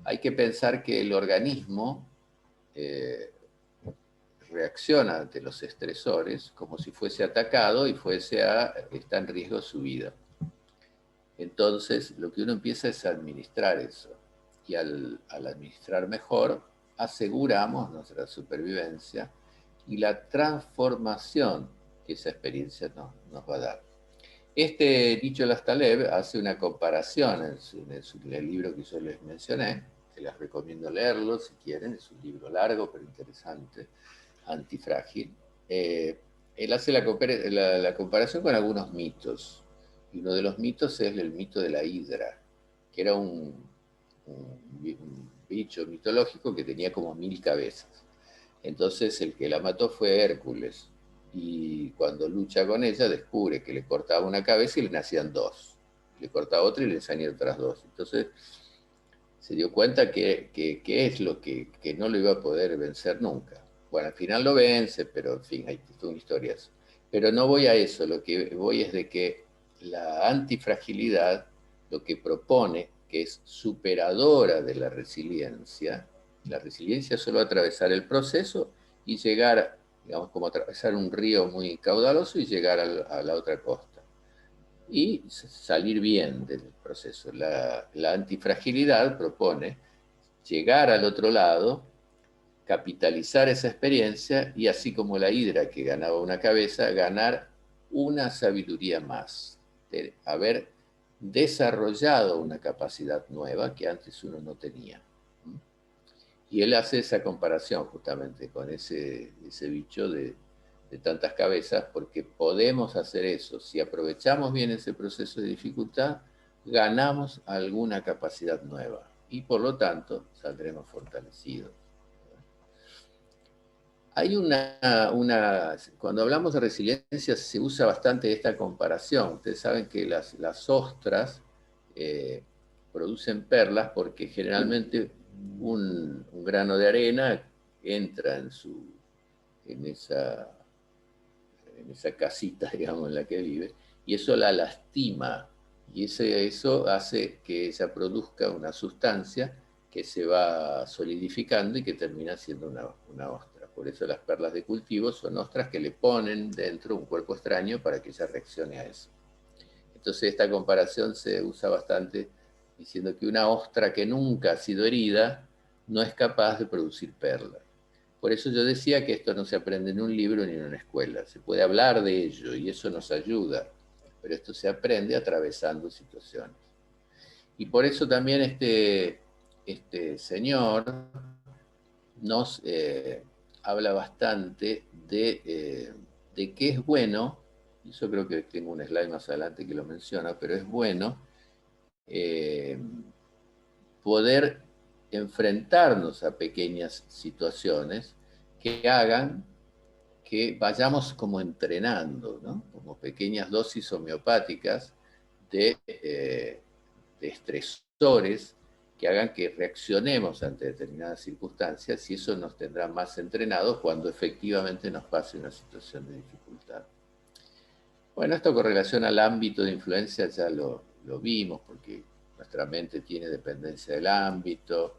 Hay que pensar que el organismo reacciona ante los estresores como si fuese atacado y está en riesgo su vida. Entonces, lo que uno empieza es a administrar eso. Y al administrar mejor, aseguramos nuestra supervivencia y la transformación que esa experiencia nos va a dar. Nicholas Taleb hace una comparación en el libro que yo les mencioné, que les recomiendo leerlo si quieren, es un libro largo pero interesante, Antifrágil. Él hace la comparación con algunos mitos. Y uno de los mitos es el mito de la hidra, que era un bicho mitológico que tenía como 1000 cabezas. Entonces el que la mató fue Hércules. Y cuando lucha con ella descubre que le cortaba una cabeza y le nacían 2. Le cortaba otra y le nacían otras 2. Entonces se dio cuenta que es lo que no lo iba a poder vencer nunca. Bueno, al final lo vence, pero en fin, hay toda una historia. Pero no voy a eso, lo que voy es de que la antifragilidad lo que propone, que es superadora de la resiliencia es solo atravesar el proceso y llegar, digamos, como atravesar un río muy caudaloso y llegar a la otra costa. Y salir bien del proceso. La antifragilidad propone llegar al otro lado, capitalizar esa experiencia y así como la hidra que ganaba una cabeza, ganar una sabiduría más, de haber desarrollado una capacidad nueva que antes uno no tenía. Y él hace esa comparación justamente con ese bicho de tantas cabezas, porque podemos hacer eso. Si aprovechamos bien ese proceso de dificultad, ganamos alguna capacidad nueva y por lo tanto saldremos fortalecidos. Hay cuando hablamos de resiliencia se usa bastante esta comparación. Ustedes saben que las ostras producen perlas porque generalmente un grano de arena entra en esa casita, digamos, en la que vive, y eso la lastima, y eso hace que ella produzca una sustancia que se va solidificando y que termina siendo una ostra. Por eso las perlas de cultivo son ostras que le ponen dentro un cuerpo extraño para que ella reaccione a eso. Entonces esta comparación se usa bastante diciendo que una ostra que nunca ha sido herida no es capaz de producir perlas. Por eso yo decía que esto no se aprende en un libro ni en una escuela. Se puede hablar de ello y eso nos ayuda, pero esto se aprende atravesando situaciones. Y por eso también este señor nos habla bastante de que es bueno, y yo creo que tengo un slide más adelante que lo menciona, pero es bueno poder enfrentarnos a pequeñas situaciones que hagan que vayamos como entrenando, ¿no? Como pequeñas dosis homeopáticas de estresores que hagan que reaccionemos ante determinadas circunstancias y eso nos tendrá más entrenados cuando efectivamente nos pase una situación de dificultad. Bueno, esto con relación al ámbito de influencia ya lo vimos, porque nuestra mente tiene dependencia del ámbito,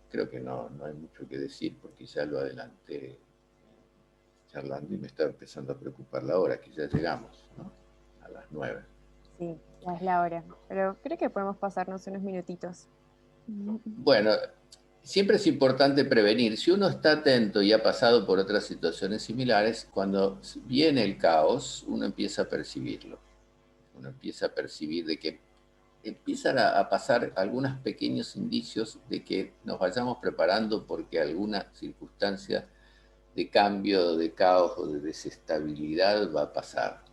creo que no hay mucho que decir porque ya lo adelanté charlando y me está empezando a preocupar la hora, que ya llegamos, ¿no? A las 9. Sí, ya es la hora, pero creo que podemos pasarnos unos minutitos. Bueno, siempre es importante prevenir. Si uno está atento y ha pasado por otras situaciones similares, cuando viene el caos, uno empieza a percibirlo. Uno empieza a percibir de que empiezan a pasar algunos pequeños indicios de que nos vayamos preparando porque alguna circunstancia de cambio, de caos o de desestabilidad va a pasar.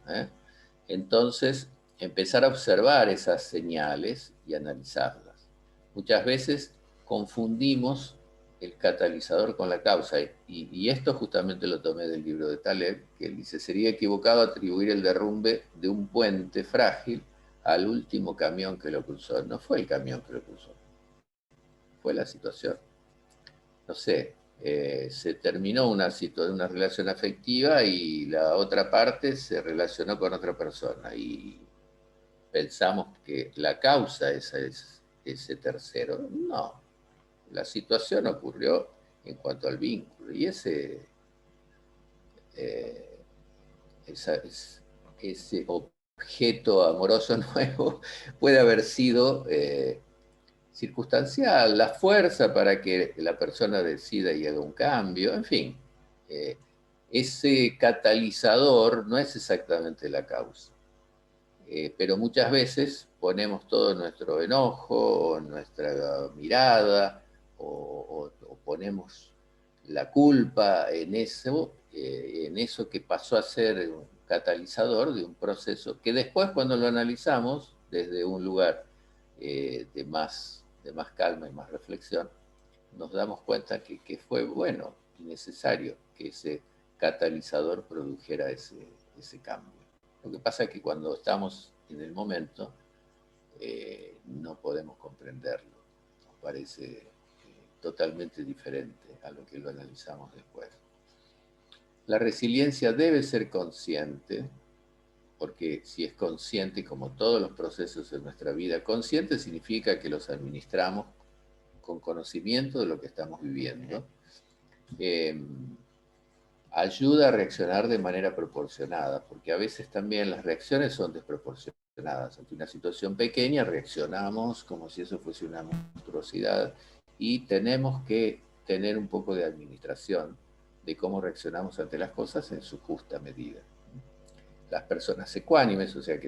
Entonces, empezar a observar esas señales y analizarlas. Muchas veces confundimos el catalizador con la causa, y esto justamente lo tomé del libro de Taleb, que él dice, sería equivocado atribuir el derrumbe de un puente frágil al último camión que lo cruzó. No fue el camión que lo cruzó, fue la situación. No sé, se terminó una relación afectiva y la otra parte se relacionó con otra persona. Y pensamos que la causa es ese tercero. No, la situación ocurrió en cuanto al vínculo, y eh, ese objeto amoroso nuevo puede haber sido circunstancial, la fuerza para que la persona decida y haga un cambio, en fin. eh, Ese catalizador no es exactamente la causa. Pero muchas veces ponemos todo nuestro enojo, o nuestra mirada, o ponemos la culpa en eso que pasó a ser un catalizador de un proceso que después, cuando lo analizamos desde un lugar de más calma y más reflexión, nos damos cuenta que fue bueno y necesario que ese catalizador produjera ese cambio. Lo que pasa es que cuando estamos en el momento no podemos comprenderlo. Nos parece totalmente diferente a lo que lo analizamos después. La resiliencia debe ser consciente, porque si es consciente, como todos los procesos en nuestra vida, consciente significa que los administramos con conocimiento de lo que estamos viviendo. Ayuda a reaccionar de manera proporcionada, porque a veces también las reacciones son desproporcionadas. Ante una situación pequeña reaccionamos como si eso fuese una monstruosidad, y tenemos que tener un poco de administración de cómo reaccionamos ante las cosas en su justa medida. Las personas ecuánimes, o sea, que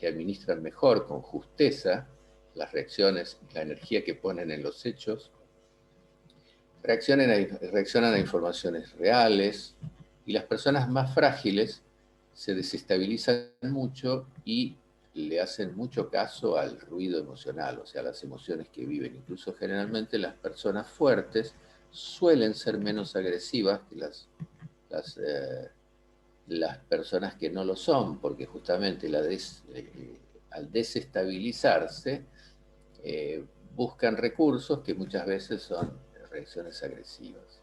administran mejor, con justeza, las reacciones, la energía que ponen en los hechos, reaccionan a informaciones reales, y las personas más frágiles se desestabilizan mucho y le hacen mucho caso al ruido emocional, o sea, a las emociones que viven. Incluso generalmente las personas fuertes suelen ser menos agresivas que las personas que no lo son, porque justamente al desestabilizarse buscan recursos que muchas veces son reacciones agresivas.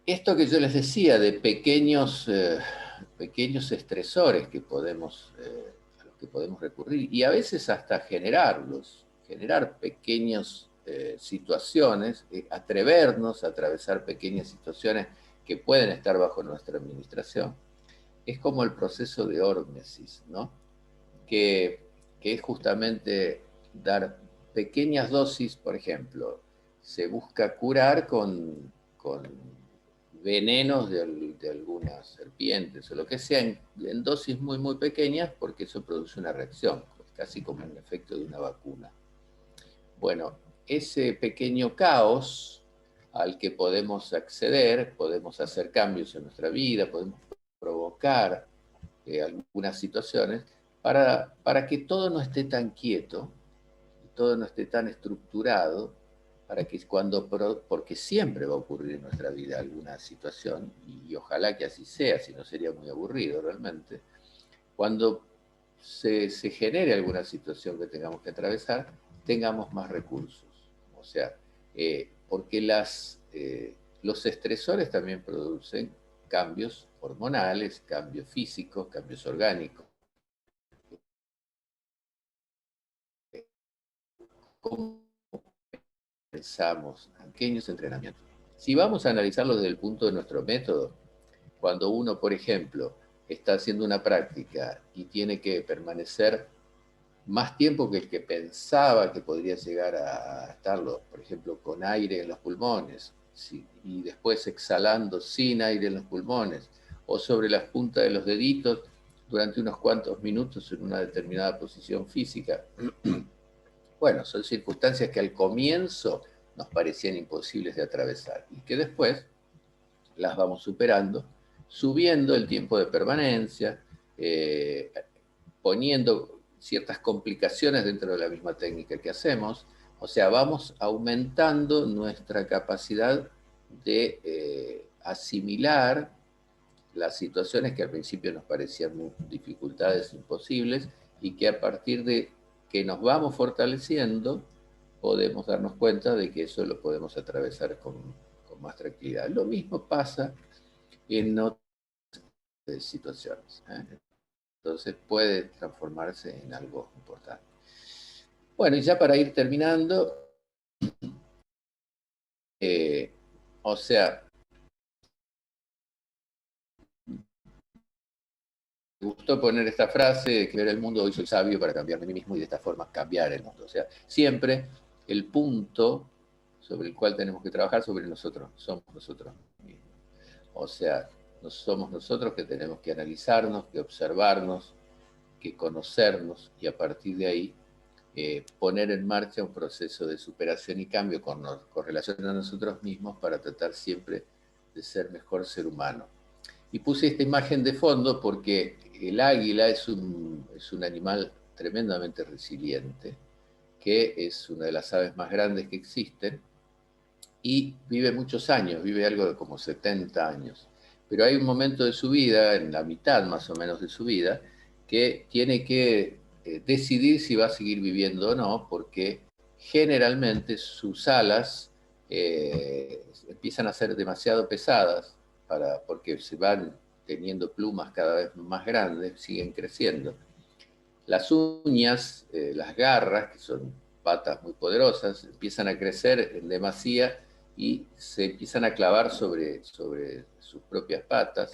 Esto que yo les decía de pequeños estresores a los que podemos recurrir, y a veces hasta generar pequeñas situaciones, atrevernos a atravesar pequeñas situaciones que pueden estar bajo nuestra administración, es como el proceso de hormesis, ¿no? Que es justamente dar pequeñas dosis. Por ejemplo, se busca curar con venenos de algunas serpientes o lo que sea, en dosis muy, muy pequeñas, porque eso produce una reacción, casi como un efecto de una vacuna. Bueno, ese pequeño caos al que podemos acceder, podemos hacer cambios en nuestra vida, podemos provocar algunas situaciones para que todo no esté tan quieto, todo no esté tan estructurado, para que porque siempre va a ocurrir en nuestra vida alguna situación, y ojalá que así sea, si no sería muy aburrido realmente. Cuando se genere alguna situación que tengamos que atravesar, tengamos más recursos. O sea, porque los estresores también producen cambios hormonales, cambios físicos, cambios orgánicos. ¿Cómo pensamos? Pequeños entrenamientos. Si vamos a analizarlo desde el punto de nuestro método, cuando uno, por ejemplo, está haciendo una práctica y tiene que permanecer más tiempo que el que pensaba que podría llegar a estarlo, por ejemplo, con aire en los pulmones, ¿sí? Y después exhalando sin aire en los pulmones, o sobre las puntas de los deditos durante unos cuantos minutos en una determinada posición física. Bueno, son circunstancias que al comienzo nos parecían imposibles de atravesar, y que después las vamos superando, subiendo el tiempo de permanencia, poniendo ciertas complicaciones dentro de la misma técnica que hacemos. O sea, vamos aumentando nuestra capacidad de asimilar las situaciones que al principio nos parecían dificultades imposibles, y que a partir de que nos vamos fortaleciendo podemos darnos cuenta de que eso lo podemos atravesar con más tranquilidad. Lo mismo pasa en de situaciones. Entonces puede transformarse en algo importante. Bueno, y ya para ir terminando, o sea, me gustó poner esta frase, que ver el mundo, hoy soy sabio para cambiarme a mí mismo y de esta forma cambiar el mundo. O sea, siempre el punto sobre el cual tenemos que trabajar sobre nosotros, somos nosotros mismos. O sea, no somos nosotros que tenemos que analizarnos, que observarnos, que conocernos y a partir de ahí poner en marcha un proceso de superación y cambio con relación a nosotros mismos para tratar siempre de ser mejor ser humano. Y puse esta imagen de fondo porque el águila es un animal tremendamente resiliente, que es una de las aves más grandes que existen y vive muchos años, vive algo de como 70 años. Pero hay un momento de su vida, en la mitad más o menos de su vida, que tiene que decidir si va a seguir viviendo o no, porque generalmente sus alas empiezan a ser demasiado pesadas porque se van teniendo plumas cada vez más grandes, siguen creciendo. Las uñas, las garras, que son patas muy poderosas, empiezan a crecer en demasía y se empiezan a clavar sobre sus propias patas.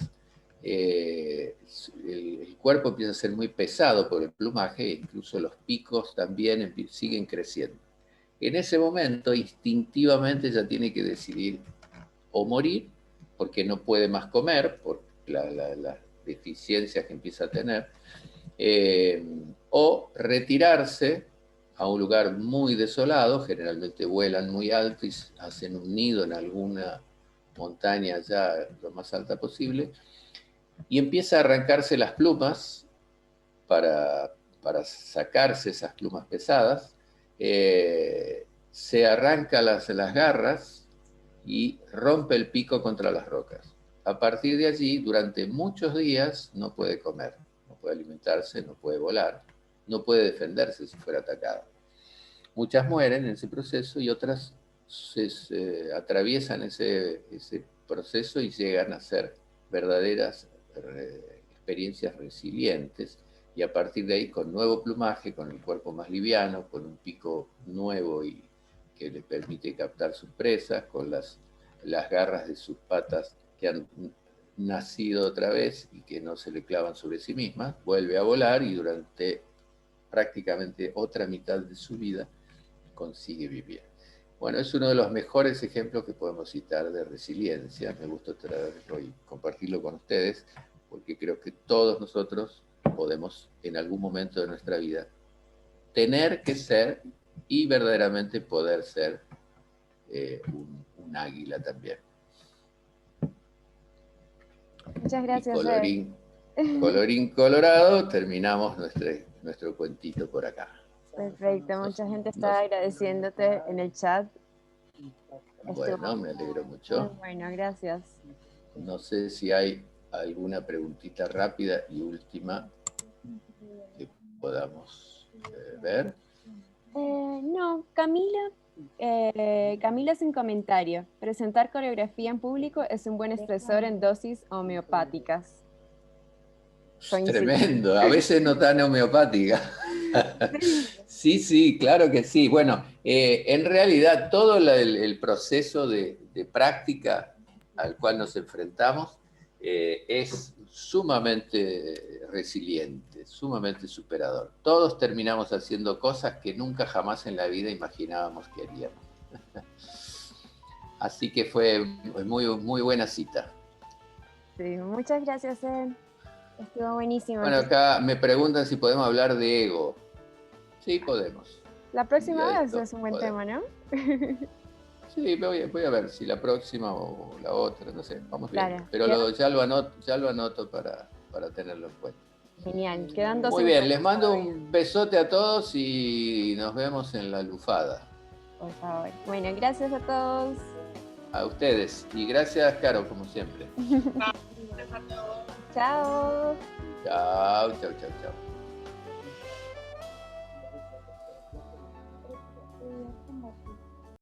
El cuerpo empieza a ser muy pesado por el plumaje e incluso los picos también siguen creciendo. En ese momento, instintivamente, ella tiene que decidir o morir, porque no puede más comer, por las deficiencias que empieza a tener, o retirarse a un lugar muy desolado, generalmente vuelan muy alto y hacen un nido en alguna montaña ya lo más alta posible, y empieza a arrancarse las plumas para sacarse esas plumas pesadas, se arranca las garras y rompe el pico contra las rocas. A partir de allí, durante muchos días, no puede comer, no puede alimentarse, no puede volar, no puede defenderse si fuera atacada. Muchas mueren en ese proceso y otras atraviesan ese proceso y llegan a ser verdaderas experiencias resilientes, y a partir de ahí, con nuevo plumaje, con el cuerpo más liviano, con un pico nuevo y que le permite captar sus presas, con las garras de sus patas que han nacido otra vez y que no se le clavan sobre sí mismas, vuelve a volar y durante prácticamente otra mitad de su vida consigue vivir. Bueno, es uno de los mejores ejemplos que podemos citar de resiliencia. Me gusta traerlo y compartirlo con ustedes, porque creo que todos nosotros podemos, en algún momento de nuestra vida, tener que ser y verdaderamente poder ser un águila también. Muchas gracias. Colorín colorado, terminamos nuestro cuentito por acá. Perfecto, mucha gente está agradeciéndote en el chat. Bueno, me alegro mucho. Bueno, gracias. No sé si hay alguna preguntita rápida y última que podamos ver. No, Camila hace un comentario. Presentar coreografía en público es un buen estresor en dosis homeopáticas. Tremendo, a veces no tan homeopática. Sí, claro que sí. Bueno, en realidad todo el proceso de práctica al cual nos enfrentamos es sumamente resiliente, sumamente superador. Todos terminamos haciendo cosas que nunca jamás en la vida imaginábamos que haríamos. Así que fue muy, muy buena cita. Sí, muchas gracias, Ed. Estuvo buenísimo. Bueno, acá me preguntan si podemos hablar de ego. Sí, podemos. La próxima vez es un buen tema, ¿no? Sí, voy a ver si la próxima o la otra, no sé, vamos viendo. Claro. Pero ya lo anoto para tenerlo en cuenta. Genial, quedan 2 Muy bien, les mando un besote a todos y nos vemos en la lufada. Por favor. Bueno, gracias a todos. A ustedes. Y gracias, Caro, como siempre. Chao. Chao.